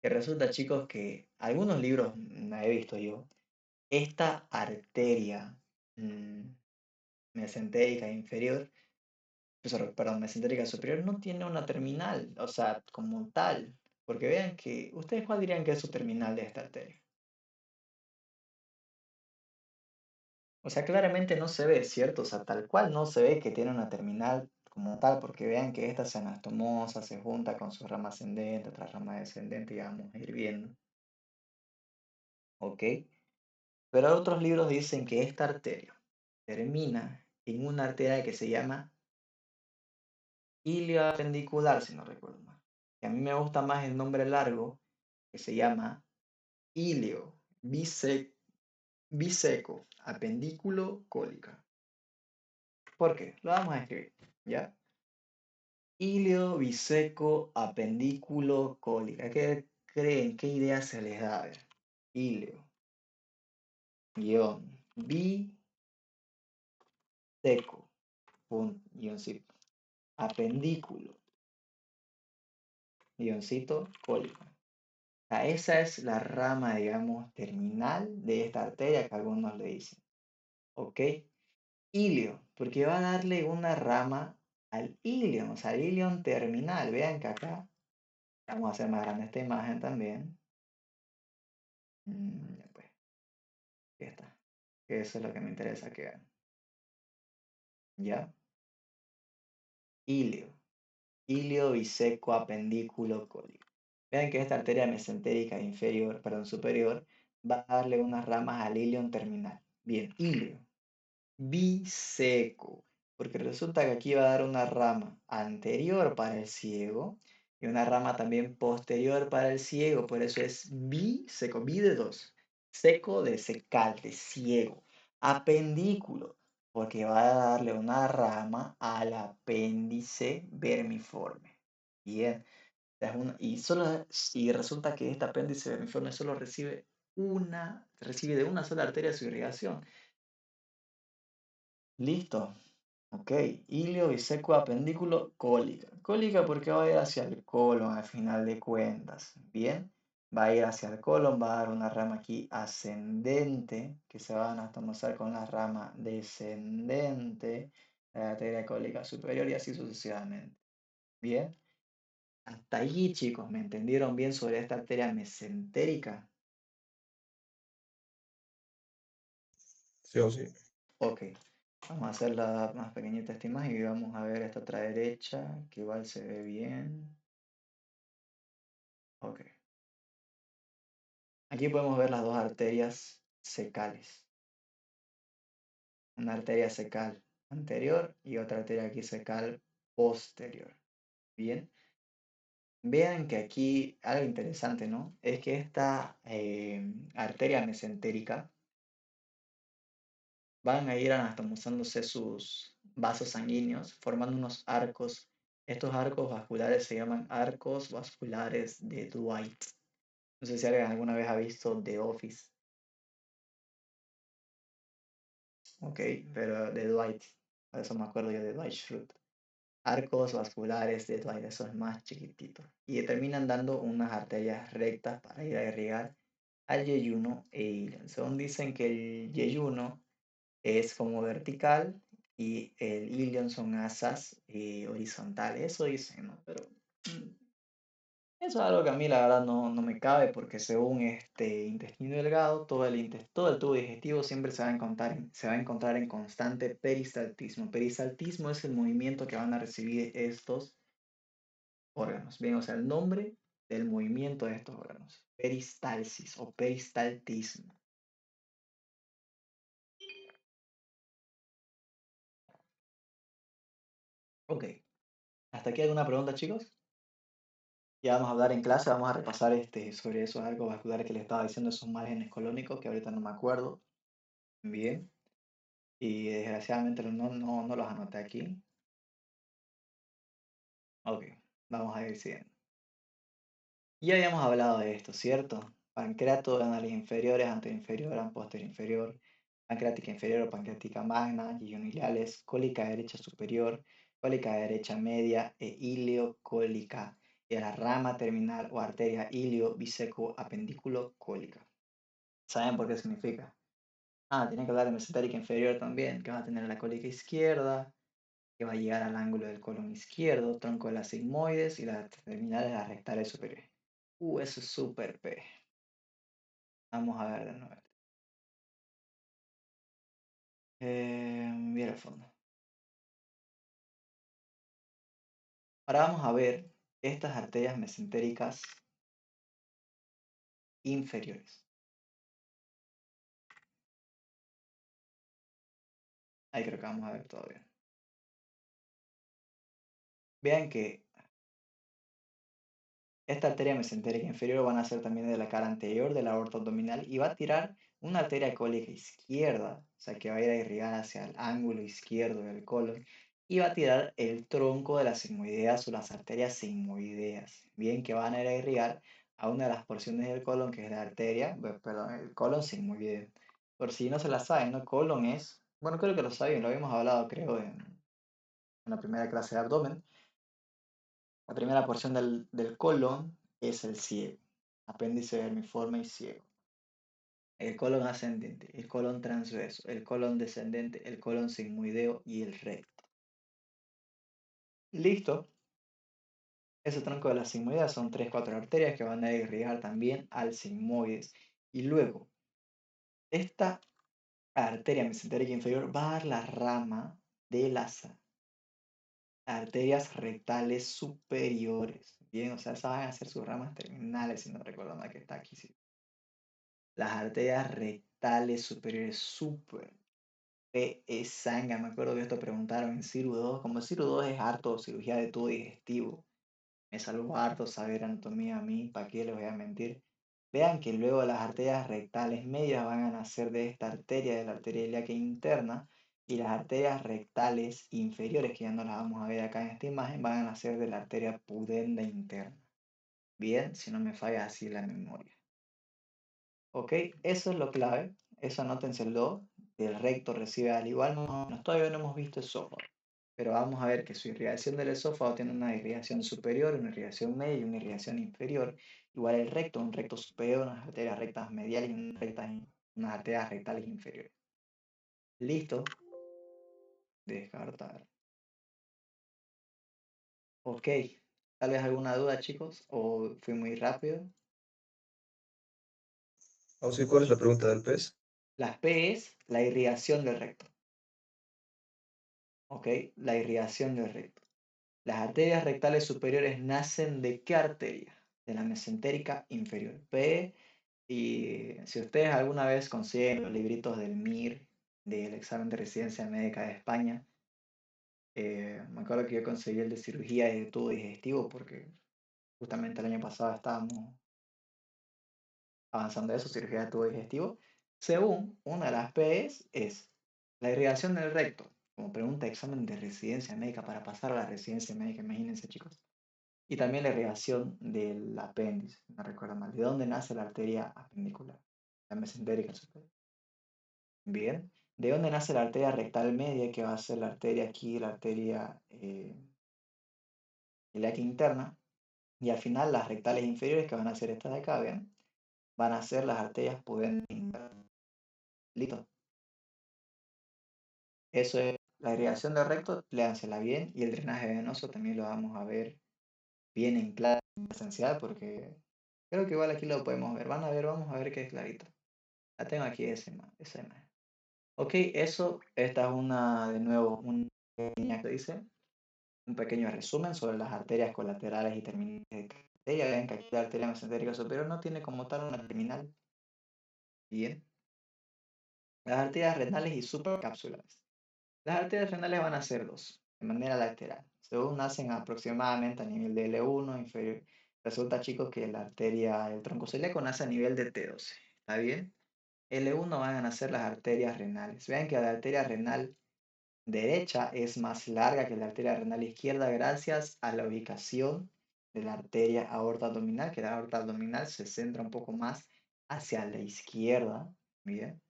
Que resulta, chicos, que algunos libros he visto yo, esta arteria mesentérica inferior, perdón, mesentérica superior no tiene una terminal, o sea, como tal. Porque vean que, ¿ustedes cuál dirían que es su terminal de esta arteria? O sea, claramente no se ve, ¿cierto? O sea, tal cual no se ve que tiene una terminal como tal, porque vean que esta es anastomosa, se junta con su rama ascendente, otra rama descendente, y vamos a ir viendo. ¿Ok? Pero otros libros dicen que esta arteria termina en una arteria que se llama ilioapendicular, si no recuerdo mal. Y a mí me gusta más el nombre largo, que se llama ilio biseco apendículo cólica. ¿Por qué? Lo vamos a escribir, ¿ya? Ilio biseco apendículo cólica. ¿Qué creen? ¿Qué idea se les da? A ver. Ilio guión biseco guioncito apendículo guioncito cólica. O sea, esa es la rama, digamos, terminal de esta arteria que algunos le dicen. ¿Ok? Ilio, porque va a darle una rama al ilion, o sea, al ilion terminal. Vean que acá, vamos a hacer más grande esta imagen también. Ya pues, aquí está. Que eso es lo que me interesa que vean. ¿Ya? Ilio. Ilio biseco apendículo cólico. Vean que esta arteria mesentérica inferior, perdón, superior, va a darle unas ramas al ilion terminal. Bien, ilio biseco, porque resulta que aquí va a dar una rama anterior para el ciego y una rama también posterior para el ciego, por eso es biseco, bi de dos, seco de secal, de ciego, apendículo, porque va a darle una rama al apéndice vermiforme. Bien, y resulta que este apéndice vermiforme solo recibe de una sola arteria su irrigación. Listo. Ok. Ilio biseco apendículo cólica. Cólica porque va a ir hacia el colon al final de cuentas. Bien. va a ir hacia el colon, va a dar una rama aquí ascendente, que se va a anatomizar con la rama descendente, la arteria cólica superior y así sucesivamente. Bien, hasta allí, chicos, ¿me entendieron bien sobre esta arteria mesentérica? Sí o sí. Ok, vamos a hacerla más pequeñita esta imagen y vamos a ver esta otra derecha, que igual se ve bien. Ok, aquí podemos ver las dos arterias secales. Una arteria secal anterior y otra arteria aquí secal posterior. Bien, vean que aquí algo interesante, ¿no? Es que esta arteria mesentérica van a ir anastomosándose sus vasos sanguíneos, formando unos arcos. Estos arcos vasculares se llaman arcos vasculares de Dwight. No sé si alguien alguna vez ha visto The Office, ok, pero de Dwight. A eso me acuerdo yo de Dwight Schrute. Arcos vasculares de Dwight, eso es más chiquitito. Y terminan dando unas arterias rectas para ir a irrigar al yeyuno e ilion. Según dicen que el yeyuno es como vertical y el ilion son asas horizontales. Eso dicen, ¿no? Pero eso es algo que a mí la verdad no me cabe porque según este intestino delgado, todo el tubo digestivo siempre se va a encontrar en constante peristaltismo. Peristaltismo es el movimiento que van a recibir estos órganos. Bien, o sea, el nombre del movimiento de estos órganos. Peristalsis o peristaltismo. Ok, ¿hasta aquí alguna pregunta, chicos? Ya vamos a hablar en clase, vamos a repasar sobre esos arcos vasculares que les estaba diciendo, esos márgenes colónicos, que ahorita no me acuerdo. Bien. Y desgraciadamente no los anoté aquí. Ok, vamos a ir siguiendo. Ya habíamos hablado de esto, ¿cierto? Pancreato, anales inferiores, anterior inferior, posterior inferior, pancreática inferior o pancreática magna, ileales, cólica derecha superior, cólica derecha media e ileocólica. Y a la rama terminal o arteria ilio biseco apendículo cólica. ¿Saben por qué significa? Ah, tienen que hablar de mesentérica inferior también, que va a tener la cólica izquierda, que va a llegar al ángulo del colon izquierdo, tronco de las sigmoides y las terminales de las rectales superiores. Eso es súper P. Vamos a ver de nuevo. Mira el fondo. Ahora vamos a ver estas arterias mesentéricas inferiores. Ahí creo que vamos a ver todo bien. Vean que esta arteria mesentérica inferior van a ser también de la cara anterior de la aorta abdominal y va a tirar una arteria cólica izquierda, o sea que va a ir a irrigar hacia el ángulo izquierdo del colon y va a tirar el tronco de las sigmoideas o las arterias sigmoideas, bien que van a ir a irrigar a una de las porciones del colon que es la arteria, perdón, el colon sigmoideo. Por si no se la saben, ¿no? Colon es, bueno, creo que lo saben, lo habíamos hablado creo en la primera clase de abdomen. La primera porción del colon es el ciego, apéndice vermiforme y ciego. El colon ascendente, el colon transverso, el colon descendente, el colon sigmoideo y el recto. Listo. Ese tronco de la sigmoidea son 3-4 arterias que van a irrigar también al sigmoides. Y luego, esta arteria mesentérica inferior va a dar la rama de las arterias rectales superiores. Bien, o sea, esas van a ser sus ramas terminales, si no recuerdo mal que está aquí. Sí. Las arterias rectales superiores, súper sangre. Me acuerdo que esto preguntaron en Ciru 2. Como Ciru 2 es harto cirugía de tubo digestivo, me salvó harto saber anatomía a mí, ¿para qué les voy a mentir? Vean que luego las arterias rectales medias van a nacer de esta arteria, de la arteria ilíaca interna, y las arterias rectales inferiores, que ya no las vamos a ver acá en esta imagen, van a nacer de la arteria pudenda interna. Bien, si no me falla así la memoria. Ok, eso es lo clave, eso anótenselo. El recto recibe al igual, todavía no hemos visto el software. pero vamos a ver que su irrigación del esófago tiene una irrigación superior, una irrigación media y una irrigación inferior. Igual el recto, un recto superior, unas arterias rectas mediales y unas arterias rectales inferiores. Listo. Descartar. Ok. ¿Tal vez alguna duda, chicos? ¿O fui muy rápido? O sí, ¿cuál es la pregunta del pez? Las P es la irrigación del recto. ¿Ok? La irrigación del recto. Las arterias rectales superiores nacen ¿de qué arteria? De la mesentérica inferior. P. Y si ustedes alguna vez consiguen los libritos del MIR, del examen de residencia médica de España, me acuerdo que yo conseguí el de cirugía y de tubo digestivo porque justamente el año pasado estábamos avanzando eso, cirugía de tubo digestivo. Según una de las P's es la irrigación del recto, como pregunta de examen de residencia médica para pasar a la residencia médica, imagínense chicos. Y también la irrigación del apéndice, no recuerdo mal. ¿De dónde nace la arteria apendicular? La mesentérica superior. Bien. ¿De dónde nace la arteria rectal media, que va a ser la arteria aquí, la arteria ilíaca interna? Y al final las rectales inferiores, que van a ser estas de acá, ¿vean? Van a ser las arterias pudentes internas. Listo. Eso es la irrigación del recto, léansela bien. Y el drenaje venoso también lo vamos a ver bien en clase esencial, porque creo que igual aquí lo podemos ver. Van a ver, vamos a ver qué es clarito. La tengo aquí esa imagen. Ok, esta es una, de nuevo, una pequeña que dice, un pequeño resumen sobre las arterias colaterales y terminales de cada arteria. Ven que aquí la arteria mesentérica superior no tiene como tal una terminal. Bien. Las arterias renales y supracapsulares. Las arterias renales van a ser dos, de manera lateral. Según nacen aproximadamente a nivel de L1 inferior. Resulta, chicos, que la arteria del tronco celíaco nace a nivel de T12. ¿Está bien? L1 van a nacer las arterias renales. Vean que la arteria renal derecha es más larga que la arteria renal izquierda gracias a la ubicación de la arteria aorta abdominal, que la aorta abdominal se centra un poco más hacia la izquierda, bien,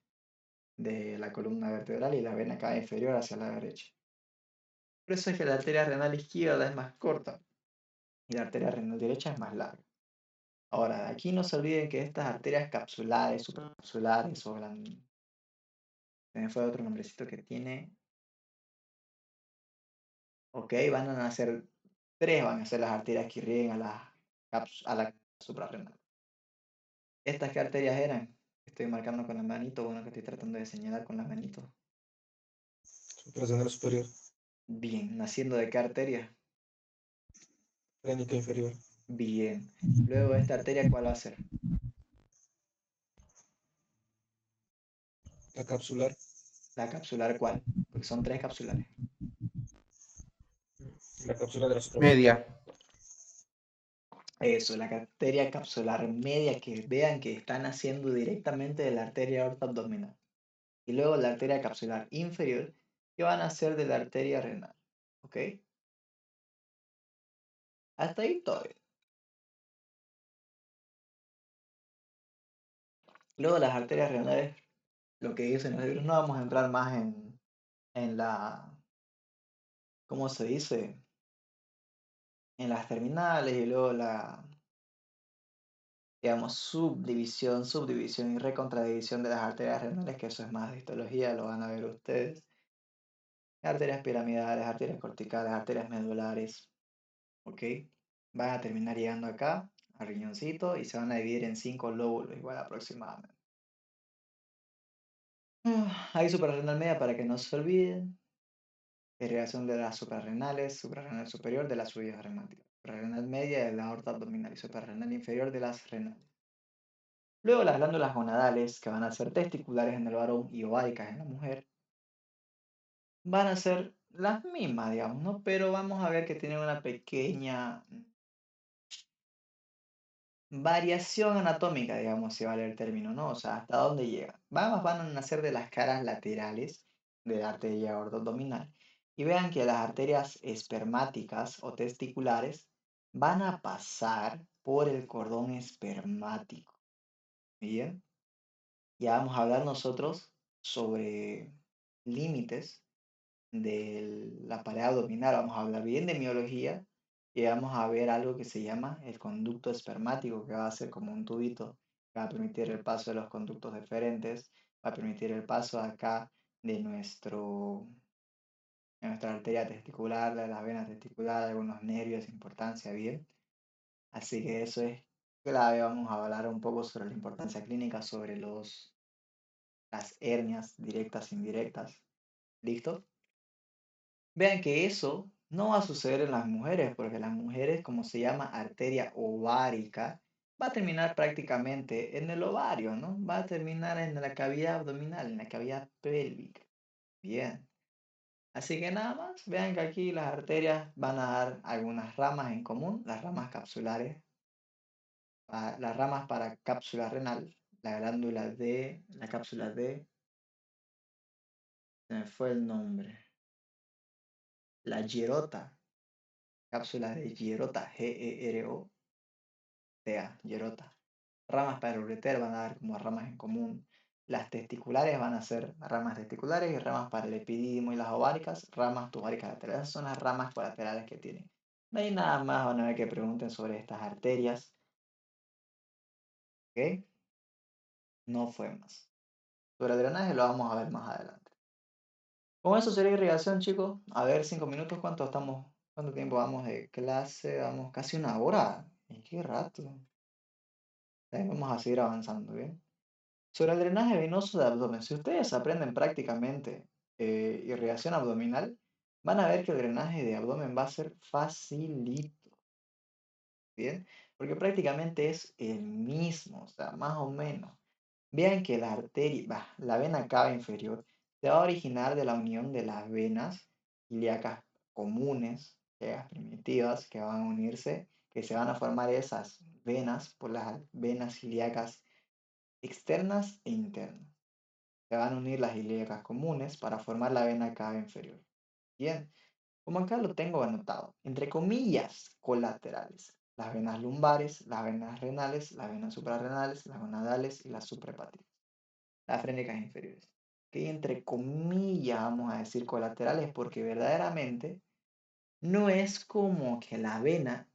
de la columna vertebral y la vena cava inferior hacia la derecha. Por eso es que la arteria renal izquierda es más corta y la arteria renal derecha es más larga. Ahora, aquí no se olviden que estas arterias capsulares, supracapsulares o se me fue otro nombrecito que tiene, ok, van a nacer tres, van a ser las arterias que irriguen a la suprarrenal. ¿Estas qué arterias eran? Estoy marcando con la manito, bueno, que estoy tratando de señalar con la manito. Suprarrenal superior. Bien, ¿naciendo de qué arteria? Clínica inferior. Bien. Luego, ¿esta arteria cuál va a ser? La capsular. ¿La capsular cuál? Porque son tres capsulares. La cápsula de la suprarrenal. Media. Eso, la arteria capsular media, que vean que están naciendo directamente de la arteria aorta abdominal. Y luego la arteria capsular inferior, que van a ser de la arteria renal. ¿Ok? Hasta ahí todo bien. Luego las arterias renales, lo que dicen los libros, no vamos a entrar más en la, ¿cómo se dice? En las terminales y luego la, digamos, subdivisión y recontradivisión de las arterias renales, que eso es más de histología, lo van a ver ustedes. Arterias piramidales, arterias corticales, arterias medulares, ¿ok? Van a terminar llegando acá, al riñoncito, y se van a dividir en 5 lóbulos, igual aproximadamente. Hay suprarrenal media para que no se olviden. Irrigación de las suprarrenales, suprarrenal superior de las subidas reumáticas, suprarrenal media de la aorta abdominal y suprarrenal inferior de las renales. Luego las glándulas gonadales, que van a ser testiculares en el varón y ováricas en la mujer, van a ser las mismas, digamos, ¿no? Pero vamos a ver que tienen una pequeña variación anatómica, digamos, si vale el término, ¿no? O sea, hasta dónde llegan. Van a nacer de las caras laterales de la arteria aortoabdominal. Y vean que las arterias espermáticas o testiculares van a pasar por el cordón espermático. Bien, ya vamos a hablar nosotros sobre límites de la pared abdominal, vamos a hablar bien de miología y vamos a ver algo que se llama el conducto espermático, que va a ser como un tubito que va a permitir el paso de los conductos deferentes, va a permitir el paso acá de nuestra arteria testicular, de las venas testiculares, algunos nervios, importancia, bien. Así que eso es clave. Vamos a hablar un poco sobre la importancia clínica, sobre las hernias directas e indirectas. ¿Listo? Vean que eso no va a suceder en las mujeres, porque las mujeres, como se llama arteria ovárica, va a terminar prácticamente en el ovario, ¿no? Va a terminar en la cavidad abdominal, en la cavidad pélvica. Bien. Así que nada más, vean que aquí las arterias van a dar algunas ramas en común, las ramas capsulares, las ramas para cápsula renal, la cápsula D, se me fue el nombre, la Gerota, cápsula de Gerota, Gerota, Gerota. Ramas para el ureter van a dar como ramas en común. Las testiculares van a ser ramas testiculares y ramas para el epidídimo y las ováricas, ramas tubáricas laterales. Esas son las ramas colaterales que tienen. No hay nada más, van a ver que pregunten sobre estas arterias. ¿Ok? No fue más. Sobre el drenaje lo vamos a ver más adelante. Con eso sería irrigación, chicos. A ver, 5 minutos, ¿cuánto tiempo vamos de clase? Vamos casi una hora. ¿En qué rato? Ahí vamos a seguir avanzando, ¿bien? Sobre el drenaje venoso de abdomen, si ustedes aprenden prácticamente irrigación abdominal, van a ver que el drenaje de abdomen va a ser facilito, ¿bien? Porque prácticamente es el mismo, o sea, más o menos. Vean que la arteria, la vena cava inferior se va a originar de la unión de las venas ilíacas comunes, ilíacas primitivas, que van a unirse, que se van a formar esas venas por las venas ilíacas externas e internas. Se van a unir las ilíacas comunes para formar la vena cava inferior. Bien, como acá lo tengo anotado, entre comillas, colaterales. Las venas lumbares, las venas renales, las venas suprarrenales, las gonadales y las suprahepáticas. Las frénicas inferiores. Que entre comillas vamos a decir colaterales porque verdaderamente no es como que la vena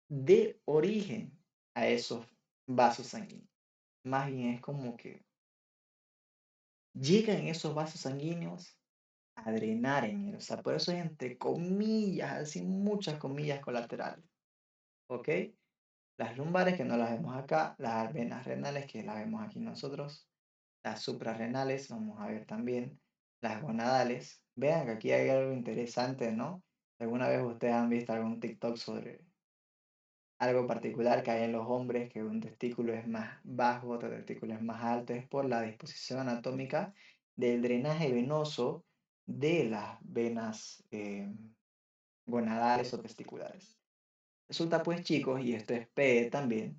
dé origen a esos vasos sanguíneos. Más bien es como que llegan esos vasos sanguíneos a drenar en él. O sea, por eso es entre comillas, así muchas comillas colaterales. ¿Ok? Las lumbares que no las vemos acá, las venas renales que las vemos aquí nosotros, las suprarrenales, vamos a ver también, las gonadales. Vean que aquí hay algo interesante, ¿no? ¿Alguna vez ustedes han visto algún TikTok sobre algo particular que hay en los hombres, que un testículo es más bajo, otro testículo es más alto? Es por la disposición anatómica del drenaje venoso de las venas gonadales o testiculares. Resulta pues, chicos, y esto es PE también,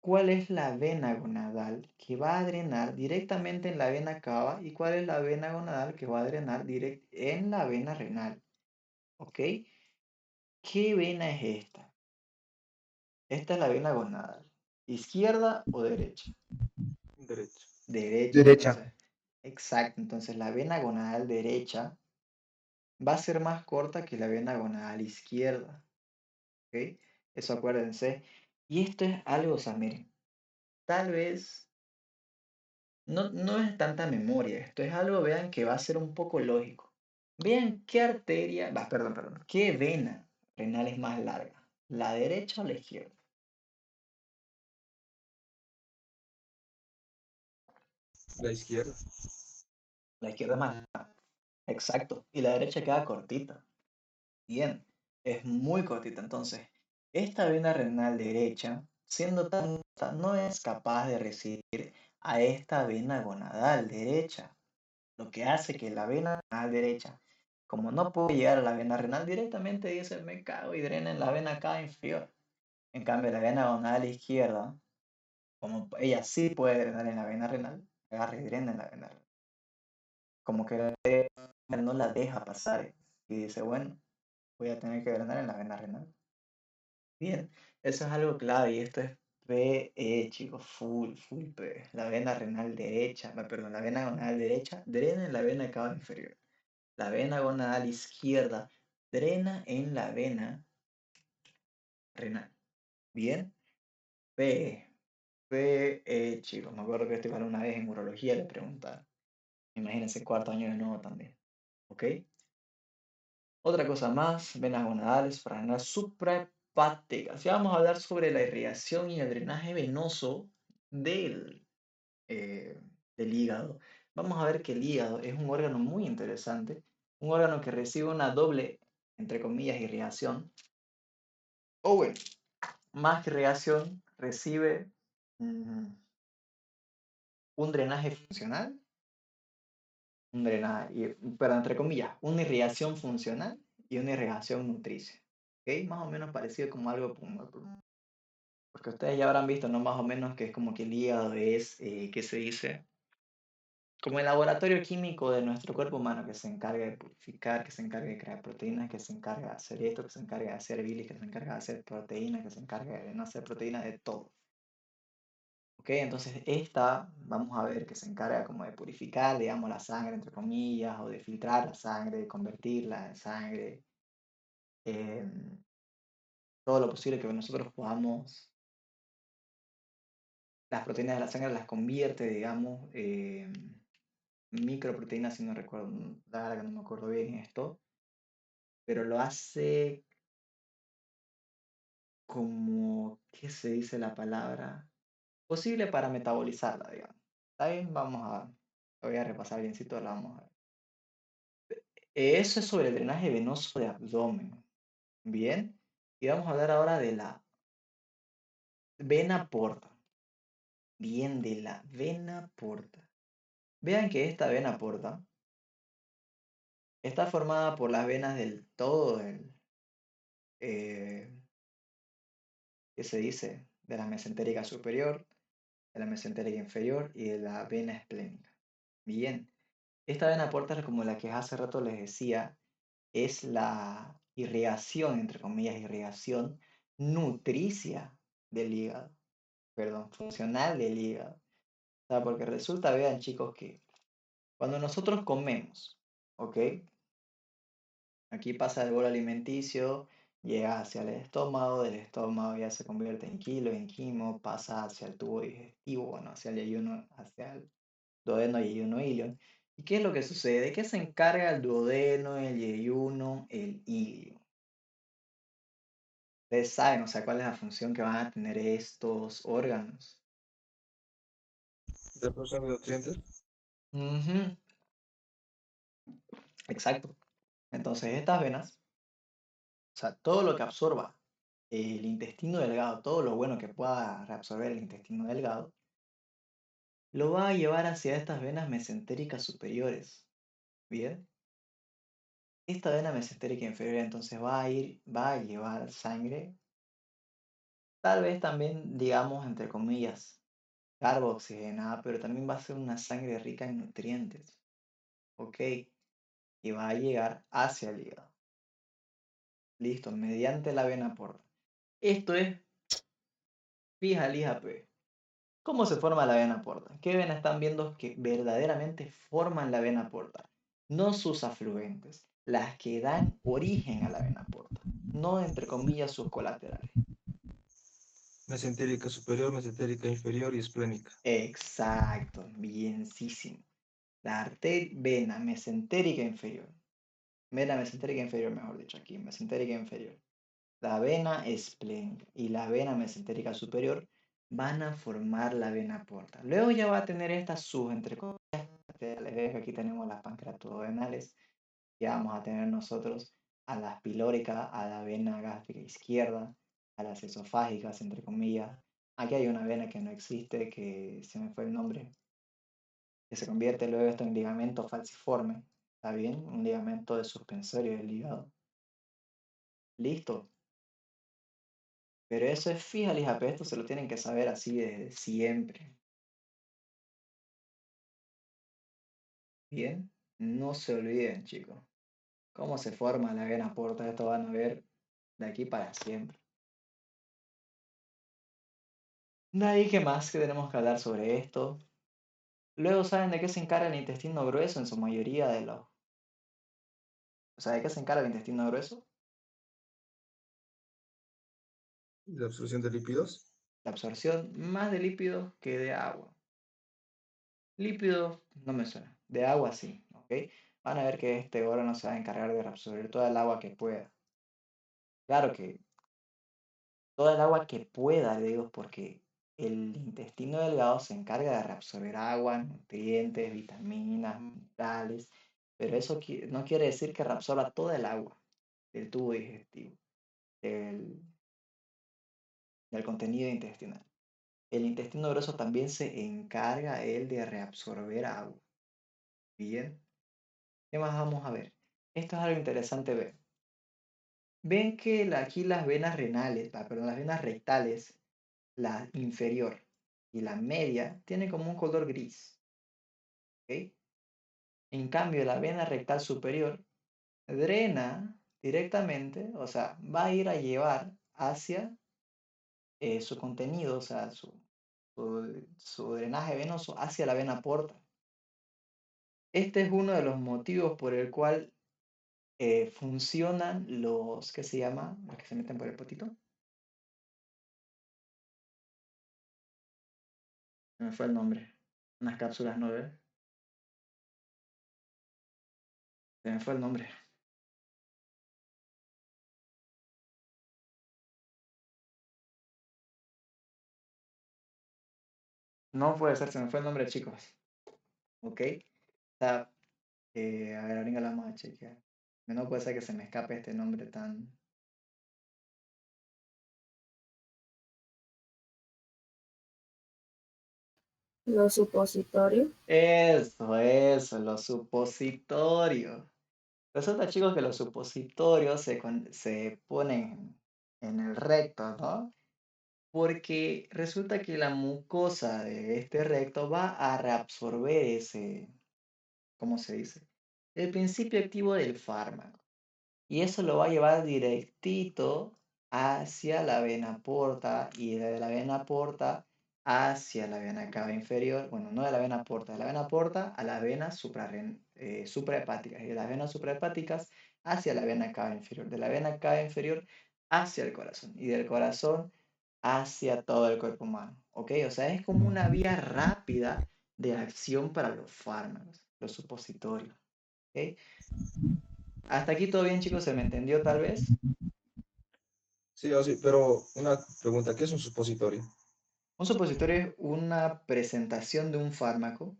cuál es la vena gonadal que va a drenar directamente en la vena cava y cuál es la vena gonadal que va a drenar en la vena renal. ¿Ok? ¿Qué vena es esta? Esta es la vena gonadal. ¿Izquierda o derecha? Derecho. Derecha. Derecha. Entonces, exacto. Entonces la vena gonadal derecha va a ser más corta que la vena gonadal izquierda. ¿Ok? Eso acuérdense. Y esto es algo, o sea, miren, tal vez no es tanta memoria, esto es algo, vean, que va a ser un poco lógico. Vean qué arteria, perdón, qué vena renal es más larga, la derecha o la izquierda. La izquierda. La izquierda es más larga, exacto, y la derecha queda cortita. Bien, es muy cortita. Entonces, esta vena renal derecha, siendo tan corta, no es capaz de recibir a esta vena gonadal derecha. Lo que hace que la vena renal derecha, como no puede llegar a la vena renal directamente, dice, me cago y drena en la vena cava inferior. En cambio, la vena gonadal izquierda, como ella sí puede drenar en la vena renal, agarra y drena en la vena renal. Como que la vena no la deja pasar y dice, bueno, voy a tener que drenar en la vena renal. Bien, eso es algo clave y esto es PE, chicos, full PE. La vena renal derecha, perdón, la vena gonadal derecha drena en la vena cava inferior. La vena gonadal izquierda drena en la vena renal. Bien. P. Chicos, me acuerdo que esto igual una vez en urología le preguntaron. Imagínense, cuarto año de nuevo también. ¿Ok? Otra cosa más, venas gonadales, paranal suprahepáticas. Ya vamos a hablar sobre la irrigación y el drenaje venoso del, eh, del hígado. Vamos a ver que el hígado es un órgano muy interesante, un órgano que recibe una doble, entre comillas, irrigación. O bueno, más que irrigación, recibe un drenaje funcional, un drenaje, perdón, entre comillas, una irrigación funcional y una irrigación nutricia. ¿Ok? Más o menos parecido como algo, porque ustedes ya habrán visto, ¿no? Más o menos que es como que el hígado es, ¿qué se dice? Como el laboratorio químico de nuestro cuerpo humano que se encarga de purificar, que se encarga de crear proteínas, que se encarga de hacer esto, que se encarga de hacer bilis, que se encarga de hacer proteínas, que se encarga de no hacer proteínas, de todo. ¿Ok? Entonces esta, vamos a ver que se encarga como de purificar, digamos, la sangre, entre comillas, o de filtrar la sangre, de convertirla en sangre, em, todo lo posible que nosotros podamos, las proteínas de la sangre las convierte, digamos, microproteínas, si no recuerdo, la verdad que no me acuerdo bien esto, pero lo hace como, ¿qué se dice la palabra? Posible para metabolizarla, digamos. ¿Está bien? Lo voy a repasar biencito, la vamos a ver. Eso es sobre el drenaje venoso de abdomen. Bien. Y vamos a hablar ahora de la vena porta. Bien, de la vena porta. Vean que esta vena porta está formada por las venas del todo del, eh, ¿qué se dice? De la mesentérica superior, de la mesentérica inferior y de la vena esplénica. Bien. Esta vena porta es como la que hace rato les decía, es la irrigación, entre comillas, irrigación nutricia del hígado, perdón, funcional del hígado. O sea, porque resulta, vean chicos, que cuando nosotros comemos, ¿ok? Aquí pasa el bolo alimenticio, llega hacia el estómago, del estómago ya se convierte en kilo, en quimo, pasa hacia el tubo digestivo, bueno, hacia el yeyuno, hacia el duodeno, yeyuno, ilion. ¿Y qué es lo que sucede? ¿De qué se encarga el duodeno, el yeyuno, el ilio? Ustedes saben, o sea, cuál es la función que van a tener estos órganos. ¿De absorción de nutrientes? Ujú, exacto. Entonces, estas venas, o sea, todo lo que absorba el intestino delgado, todo lo bueno que pueda reabsorber el intestino delgado, lo va a llevar hacia estas venas mesentéricas superiores. Bien. Esta vena mesentérica inferior entonces va a llevar sangre, tal vez también, digamos, entre comillas, carboxigenada, pero también va a ser una sangre rica en nutrientes. ¿Ok? Y va a llegar hacia el hígado. Listo, mediante la vena porta. Esto es fija lija P. ¿Cómo se forma la vena porta? ¿Qué vena están viendo que verdaderamente forman la vena porta? No sus afluentes, las que dan origen a la vena porta, no entre comillas sus colaterales. Mesentérica superior, mesentérica inferior y esplénica. Exacto, bienísimo. La vena mesentérica inferior. Vena mesentérica inferior, mejor dicho, aquí, mesentérica inferior. La vena esplénica y la vena mesentérica superior van a formar la vena porta. Luego ya va a tener estas sus, entre comillas, arteriales. Aquí tenemos las pancreatodenales. Ya vamos a tener nosotros a las pilóricas, a la vena gástrica izquierda, a las esofágicas, entre comillas. Aquí hay una vena que no existe, que se me fue el nombre, que se convierte luego esto en ligamento falciforme. ¿Está bien? Un ligamento de suspensorio del hígado. Listo. Pero eso es fija, Lijape, esto se lo tienen que saber así desde siempre. Bien, no se olviden, chicos. Cómo se forma la vena porta, esto van a ver de aquí para siempre. De ahí, ¿qué más que tenemos que hablar sobre esto? Luego, ¿saben de qué se encarga el intestino grueso en su mayoría de los O sea, ¿de qué se encarga el intestino grueso? La absorción de lípidos. La absorción más de lípidos que de agua. Lípidos no me suena, de agua sí, ¿ok? Van a ver que este órgano se va a encargar de absorber toda el agua que pueda. Claro que toda el agua que pueda, le digo, porque el intestino delgado se encarga de reabsorber agua, nutrientes, vitaminas, minerales, pero eso no quiere decir que reabsorba toda el agua del tubo digestivo, del, del contenido intestinal. El intestino grueso también se encarga él de reabsorber agua. Bien, ¿qué más vamos a ver? Esto es algo interesante ver. Ven que aquí las venas renales, perdón, las venas rectales, la inferior y la media, tienen como un color gris. ¿Ok? En cambio, la vena rectal superior drena directamente, o sea, va a ir a llevar hacia su contenido, o sea, su drenaje venoso hacia la vena porta. Este es uno de los motivos por el cual funcionan los, ¿qué se llama? Los que se meten por el potito. Se me fue el nombre. Unas cápsulas 9. Se me fue el nombre. No puede ser, se me fue el nombre, chicos. ¿Ok? Está, a ver, ahorita la vamos a chequear. No puede ser que se me escape este nombre tan... Los supositorios. Eso, los supositorios. Resulta, chicos, que los supositorios se ponen en el recto, ¿no? Porque resulta que la mucosa de este recto va a reabsorber ese, ¿cómo se dice? El principio activo del fármaco. Y eso lo va a llevar directito hacia la vena porta y de la vena porta hacia la vena cava inferior. Bueno, no de la vena porta, de la vena porta a las venas suprahepáticas y de las venas suprahepáticas hacia la vena cava inferior. De la vena cava inferior hacia el corazón y del corazón hacia todo el cuerpo humano. ¿Ok? O sea, es como una vía rápida de acción para los fármacos, los supositorios. ¿Ok? Hasta aquí todo bien, chicos, ¿se me entendió tal vez? Sí, o sí, pero una pregunta, ¿qué es un supositorio? Un supositorio es una presentación de un fármaco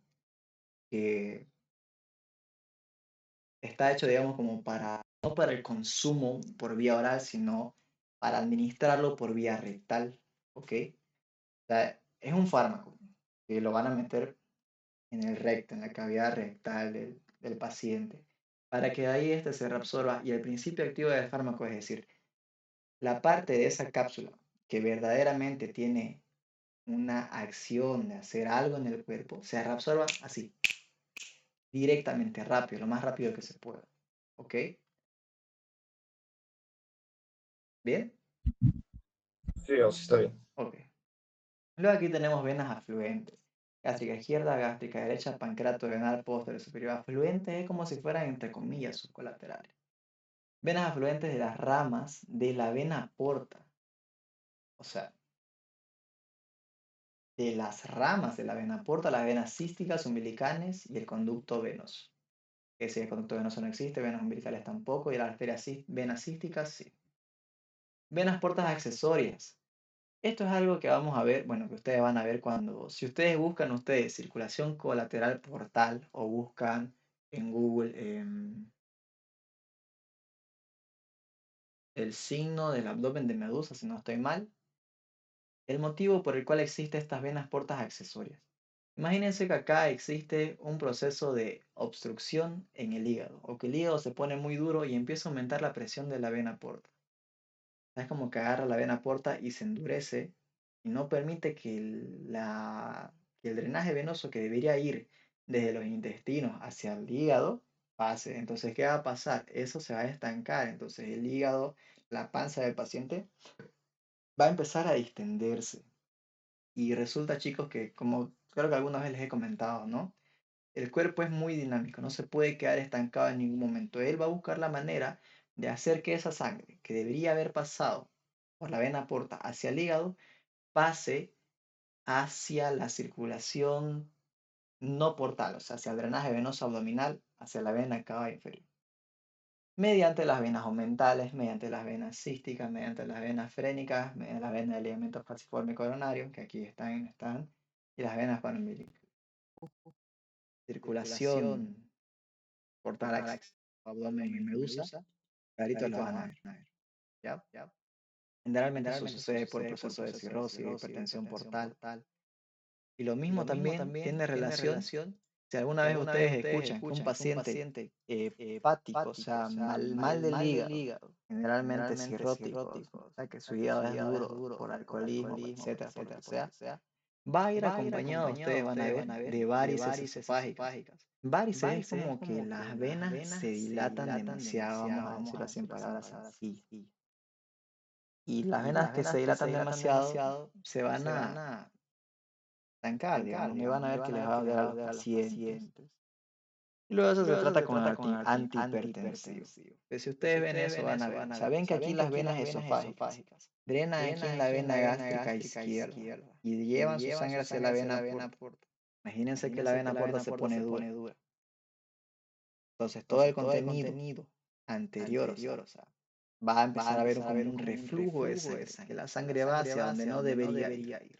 que está hecho, digamos, como para, no para el consumo por vía oral, sino para administrarlo por vía rectal, ¿ok? O sea, es un fármaco que lo van a meter en el recto, en la cavidad rectal del paciente, para que de ahí este se reabsorba y el principio activo del fármaco, es decir, la parte de esa cápsula que verdaderamente tiene una acción de hacer algo en el cuerpo, se reabsorba así, directamente, rápido, lo más rápido que se pueda. ¿Ok? ¿Bien? Sí, o sí, está bien. Ok. Luego aquí tenemos venas afluentes. Gástrica izquierda, gástrica derecha, pancreato renal posterior superior. Afluentes es como si fueran, entre comillas, subcolaterales. Venas afluentes de las ramas de la vena porta. O sea, de las ramas de la vena porta, las venas císticas, umbilicales y el conducto venoso. Que si el conducto venoso no existe, venas umbilicales tampoco, y las arterias venas císticas sí. Venas portas accesorias. Esto es algo que vamos a ver, bueno, que ustedes van a ver cuando, si ustedes buscan circulación colateral portal o buscan en Google el signo del abdomen de medusa, si no estoy mal, el motivo por el cual existen estas venas portas accesorias. Imagínense que acá existe un proceso de obstrucción en el hígado, o que el hígado se pone muy duro y empieza a aumentar la presión de la vena porta. Es como que agarra la vena porta y se endurece y no permite que que el drenaje venoso que debería ir desde los intestinos hacia el hígado pase. Entonces, ¿qué va a pasar? Eso se va a estancar. Entonces, el hígado, la panza del paciente, va a empezar a distenderse. Y resulta, chicos, que como creo que alguna vez les he comentado, ¿no? el cuerpo es muy dinámico, no se puede quedar estancado en ningún momento. Él va a buscar la manera de hacer que esa sangre que debería haber pasado por la vena porta hacia el hígado pase hacia la circulación no portal, o sea, hacia el drenaje venoso abdominal, hacia la vena cava inferior. Mediante las venas aumentales, mediante las venas císticas, mediante las venas frénicas, mediante la vena del ligamento falciforme coronario, que aquí están, y las venas paraumbilicales. Circulación por tórax, abdomen y medusa, clarito la van a ver. ¿Ya? Generalmente eso sucede por proceso de cirrosis, de hipertensión portal. Y lo mismo también tiene relación, si alguna vez ustedes escuchan que un paciente hepático, o sea, mal del hígado, generalmente cirrótico, o sea, que su hígado es duro por alcoholismo, etcétera, por lo que sea, va a ir acompañado, ustedes van a ver, de varices esofágicas. Varices es como que las venas se dilatan demasiado, vamos a decirlo así en palabras sencillas. Y las venas que se dilatan demasiado se van a estancar, digamos, y van a ver que les va a doler a los pacientes. Y luego eso se trata con antihipertensivo. Pues si ustedes ven eso, van a ver. Saben que aquí las venas esofágicas drenan aquí en la vena gástrica izquierda y llevan su sangre hacia la vena porta. Imagínense que la vena porta se pone dura. Entonces todo el contenido anterior, o sea, va a empezar a haber como un reflujo de sangre, que la sangre va hacia donde no debería ir.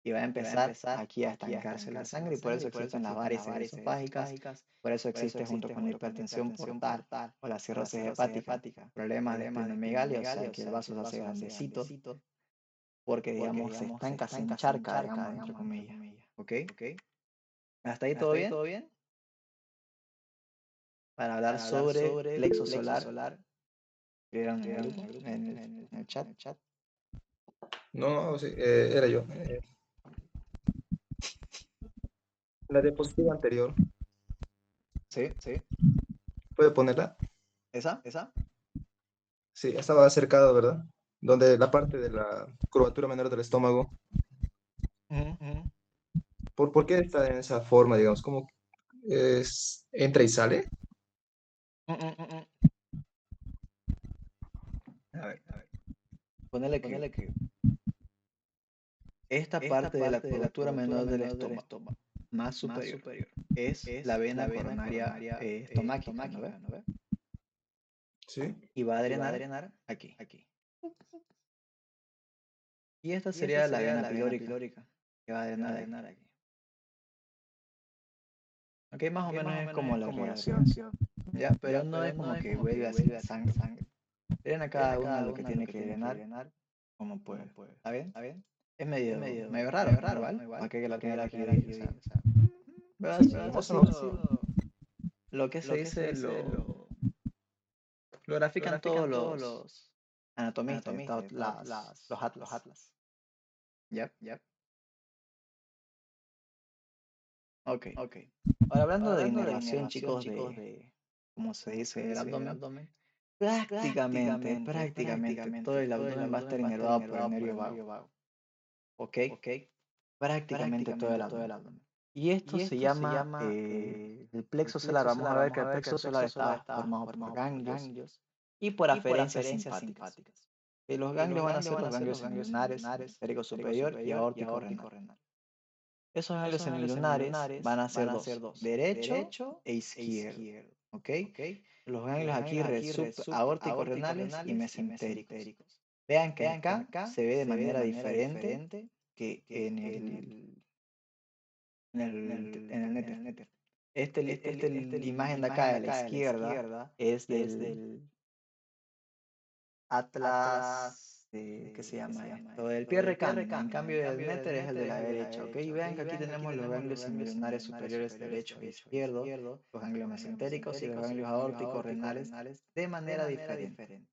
Y va a empezar aquí a estancarse la sangre y por eso existen las varices esofágicas, por eso existe junto con la hipertensión portal o la cirrosis hepática, problemas de esplenomegalia, o sea que el vaso se hace grandecito, porque digamos se estanca, se encharca, digamos, entre comillas. ¿Ok? ¿Hasta ahí todo bien? Para hablar sobre plexo solar, escribieron en el grupo, en el chat. No, sí, era yo. La diapositiva anterior, Sí, ¿puede ponerla? esa. Sí, estaba acercado, ¿verdad? Donde la parte de la curvatura menor del estómago. Ujú. ¿Por qué está en esa forma, digamos? ¿Cómo entra y sale? A ver. Ponele que esta parte de la curvatura menor del estómago, más superior, es la vena coronaria estomáquica, ¿no ves? Sí. Y va a drenar aquí. Y esta sería la vena pilórica, que va a drenar aquí. Ok, más o menos es como la irrigación, ¿ya? Pero no es como que vuelve así la sangre. Drena cada una lo que tiene que drenar, como puede. ¿Está bien? Es medio raro, ¿no? Igual. ¿Para qué que lo tiene aquí dividido? O sea, pero así, Más así o menos. lo que se dice lo grafican todos los anatomistas, los atlas. ¿Ya? Ok. Ahora hablando de inervación, chicos, de cómo se dice, del abdomen, prácticamente todo el abdomen va a estar inervado por el nervio vago. ¿Ok? Prácticamente todo el abdomen. Y esto se llama el plexo solar. Vamos a ver que el plexo solar está formado por ganglios y por aferencias simpáticas. Los ganglios van a ser los ganglios semilunares, hemisférico superior y aórtico renal. Esos ganglios semilunares van a ser dos, derecho e izquierdo. ¿Ok? Los ganglios aquí aórtico renales y mesentéricos. Vean que acá se ve de manera diferente que en el néter. Esta imagen de acá de la izquierda es del Atlas, ¿qué se llama esto? Del Pierre Candin, en cambio del néter es el de la derecha, ¿ok? Y vean que aquí tenemos los ganglios semilunares superiores derecho e izquierdo, los ganglios mesentéricos y los ganglios aórticos renales de manera diferente.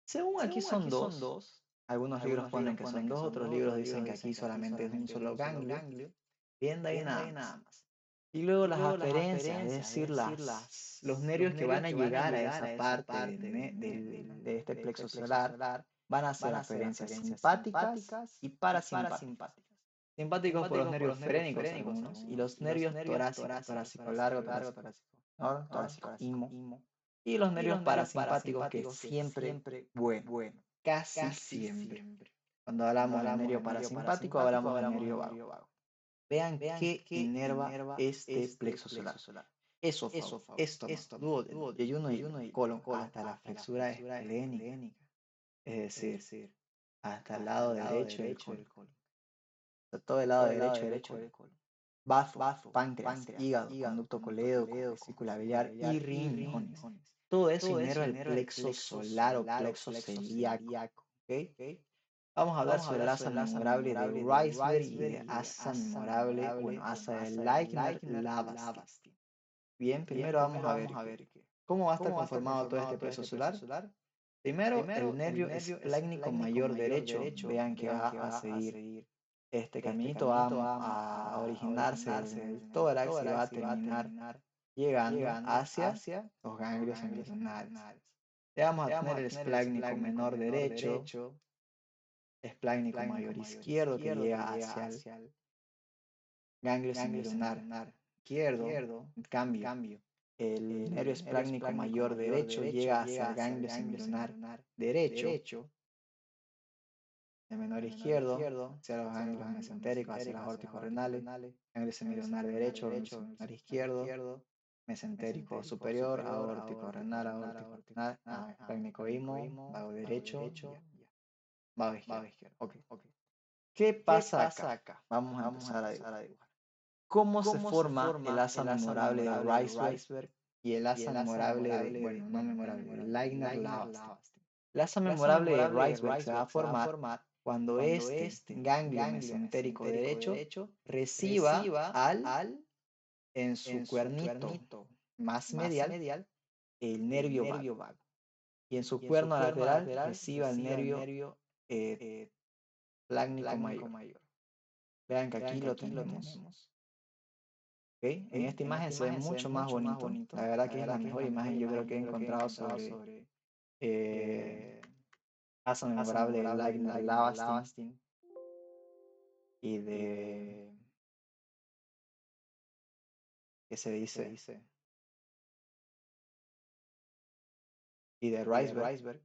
Según aquí son dos, algunos libros ponen que son dos, otros libros dicen que aquí solamente es un solo ganglio, bien de ahí nada más. Y luego las aferencias, es decir, los nervios que van a llegar a esa parte de este plexo solar van a ser aferencias simpáticas y parasimpáticas. Simpáticos por los nervios frénicos algunos, y los nervios torácicos, torácico largo, torácico menor, torácico imo, y los nervios parasimpáticos que siempre, bueno, casi siempre. Cuando hablamos del nervio parasimpático, hablamos del nervio vago. Vean qué inerva este plexo solar. Esófago, estómago, duodeno, yeyuno y colon, hasta la flexura esplénica, es decir, hasta el lado derecho del colon. Todo el lado derecho del colon. Bazo, páncreas, hígado, conducto colédoco, vesícula biliar y riñones. Todo eso inerva el plexo solar o plexo celíaco. ¿Ok? Vamos a hablar sobre el asa memorable de Reisberg y de asa memorable, asa de Leitner-Lavastin. Bien, primero vamos a ver cómo va a estar conformado todo este plexo solar. Primero, el nervio esplénico mayor derecho, vean que va a seguir este caminito, va a originarse en el tórax y va a terminar llegando hacia los ganglios embrionales. Ya vamos a tener el esplénico menor derecho, esplénico mayor izquierdo que llega hacia el ganglio embrionar izquierdo. En cambio, el nervio esplénico mayor derecho llega hacia el ganglio embrionar derecho. El menor izquierdo hacia los ganglios mesentéricos, hacia los aórticos renales, ganglio embrionar derecho, menor izquierdo, mesentérico superior, aórtico renal, esplénico imo, vago derecho, vago izquierdo. Okay. ¿Qué pasa acá? Vamos a empezar a dibujar. ¿Cómo se forma el asa memorable de Reisberg y el asa memorable de, no memorable, de Leitner-Lavastin? El asa memorable de Reisberg se va a formar cuando este ganglio mesentérico derecho reciba en su cuernito más medial el nervio vago. Y en su cuerno lateral reciba el nervio esplénico mayor. Vean que aquí lo tenemos. ¿Okay? En esta imagen se ve mucho más bonito. La verdad que es la mejor imagen yo creo que he encontrado sobre asa memorable de Leitner-Lavastin y de ¿qué se dice? Y de Reisberg.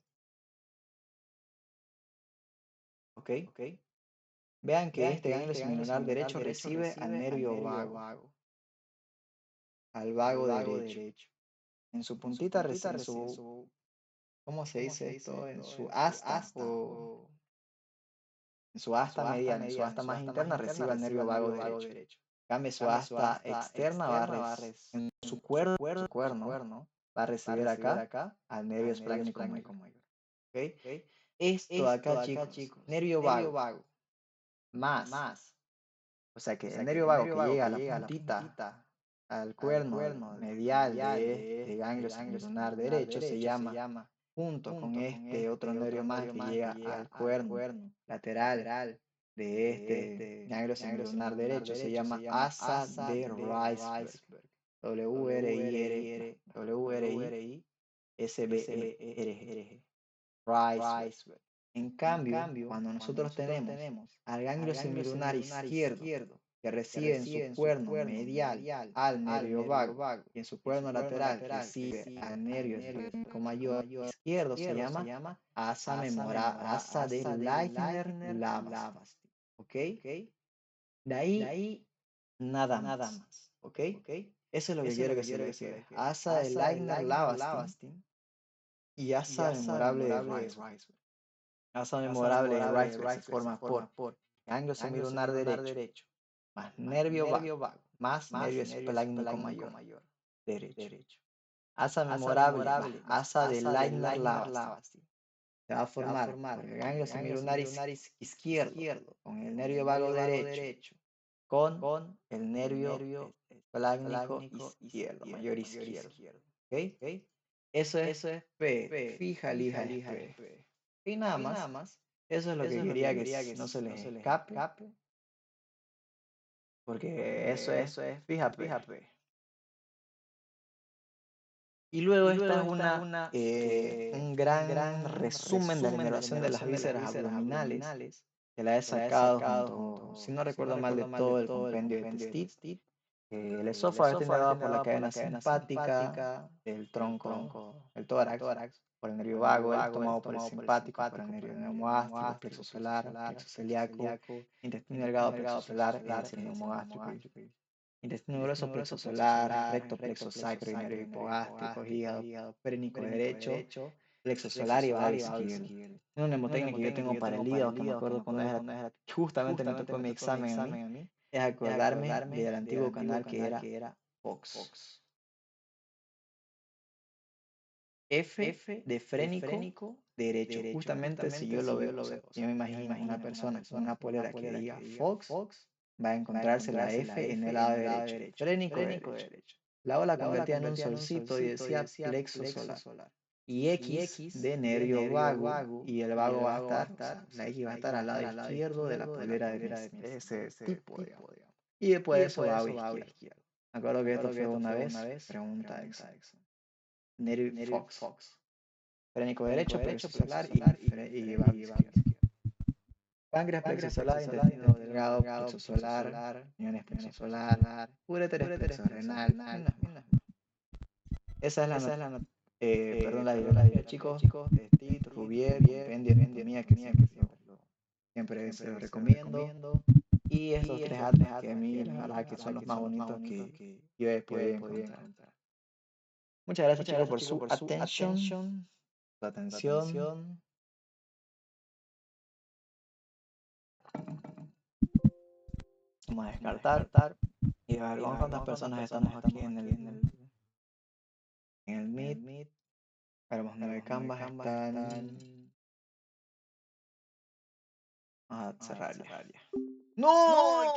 ¿Ok? Vean que este ganglio seminoral derecho recibe al nervio vago. Al vago derecho. En su puntita recibe su, ¿cómo se dice esto? En su asta o en su asta medial, en su asta más interna recibe al nervio vago derecho. Cambia su asta externa, en su cuerno va a recibir acá al nervio esplénico mayor. ¿Okay? Esto acá, chicos, nervio vago más. O sea que el nervio vago que llega a la puntita, al cuerno medial de este ganglio seminolar derecho se llama, junto con este otro nervio más que llega al cuerno lateral de este ganglio seminolar derecho, se llama asa de Reisberg. WRI-SBERG. Reisberg. En cambio, cuando nosotros tenemos al ganglio semilunar izquierdo que recibe en su cuerno medial al nervio vago y en su cuerno lateral recibe al nervio esplénico mayor izquierdo, se llama asa de Leitner-Lavastin. ¿Ok? De ahí nada más. ¿Ok? Eso es lo que quiero que se vea. Asa de Leitner-Lavastin y asa memorable de Reisberg. Asa memorable de Reisberg se forma por ganglio semilunar derecho más nervio vago más nervio esplénico mayor derecho. Asa memorable asa de Leitner-Lavastin se va a formar por el ganglio semilunar izquierdo con el nervio vago derecho con el nervio esplénico izquierdo, mayor izquierdo. ¿Ok? Eso es P. Fija, lija, P. Y nada más. Eso es lo que quería que no se les escape. Porque eso es fija P. Y luego esta es un gran resumen de la inervación de las vísceras abdominales que la he sacado junto si no recuerdo mal, de todo el compendio de Testit. El esófago está innervado por la cadena simpática, el tronco, el tórax, por el nervio vago, el estómago por el simpático, por el nervio neumogástrico, plexo solar, plexo celíaco, intestino delgado, plexo solar, es el neumogástrico. Intestino grueso, plexo solar, recto, plexo sacro y nervio hipogástrico, hígado, perínico derecho, plexo solar y vago izquierdo. Una mnemotécnica que yo tengo para el hígado, que me acuerdo cuando era, justamente me tocó en mi examen a mí, es acordarme del antiguo canal que era Fox. F de frénico derecho. Justamente si yo lo veo, o sea, yo me imagino una persona con una polera que diga Fox, va a encontrarse la F en el lado derecho. Frénico derecho. Luego la convertía en un solcito y decía plexo solar. Y X de nervio vago, y el vago va a estar, o sea, la X va a estar al lado izquierdo de la polera de ese tipo, digamos. Y después de eso vago izquierdo. Me acuerdo que esto fue una vez, pregunta de examen. Nervio Fox. Frénico derecho, plexo solar y vago izquierdo. Páncreas, plexo solar, intestino delgado, plexo solar, riñones, plexo solar, ureter, plexo renal. Esa es la perdón, la bibliografía, chicos. Testit, Rubier, compendio de anatomía, que siempre se lo recomiendo. Y estos tres atlas que a mí, la verdad, que son los más bonitos que yo he podido encontrar. Muchas gracias, chicos, por su atención. Su atención. Vamos a descartar y a ver con cuántas personas estamos aquí en el Meet. Veremos 9 canvas están. Vamos a cerrar ya. ¡No! ¡No!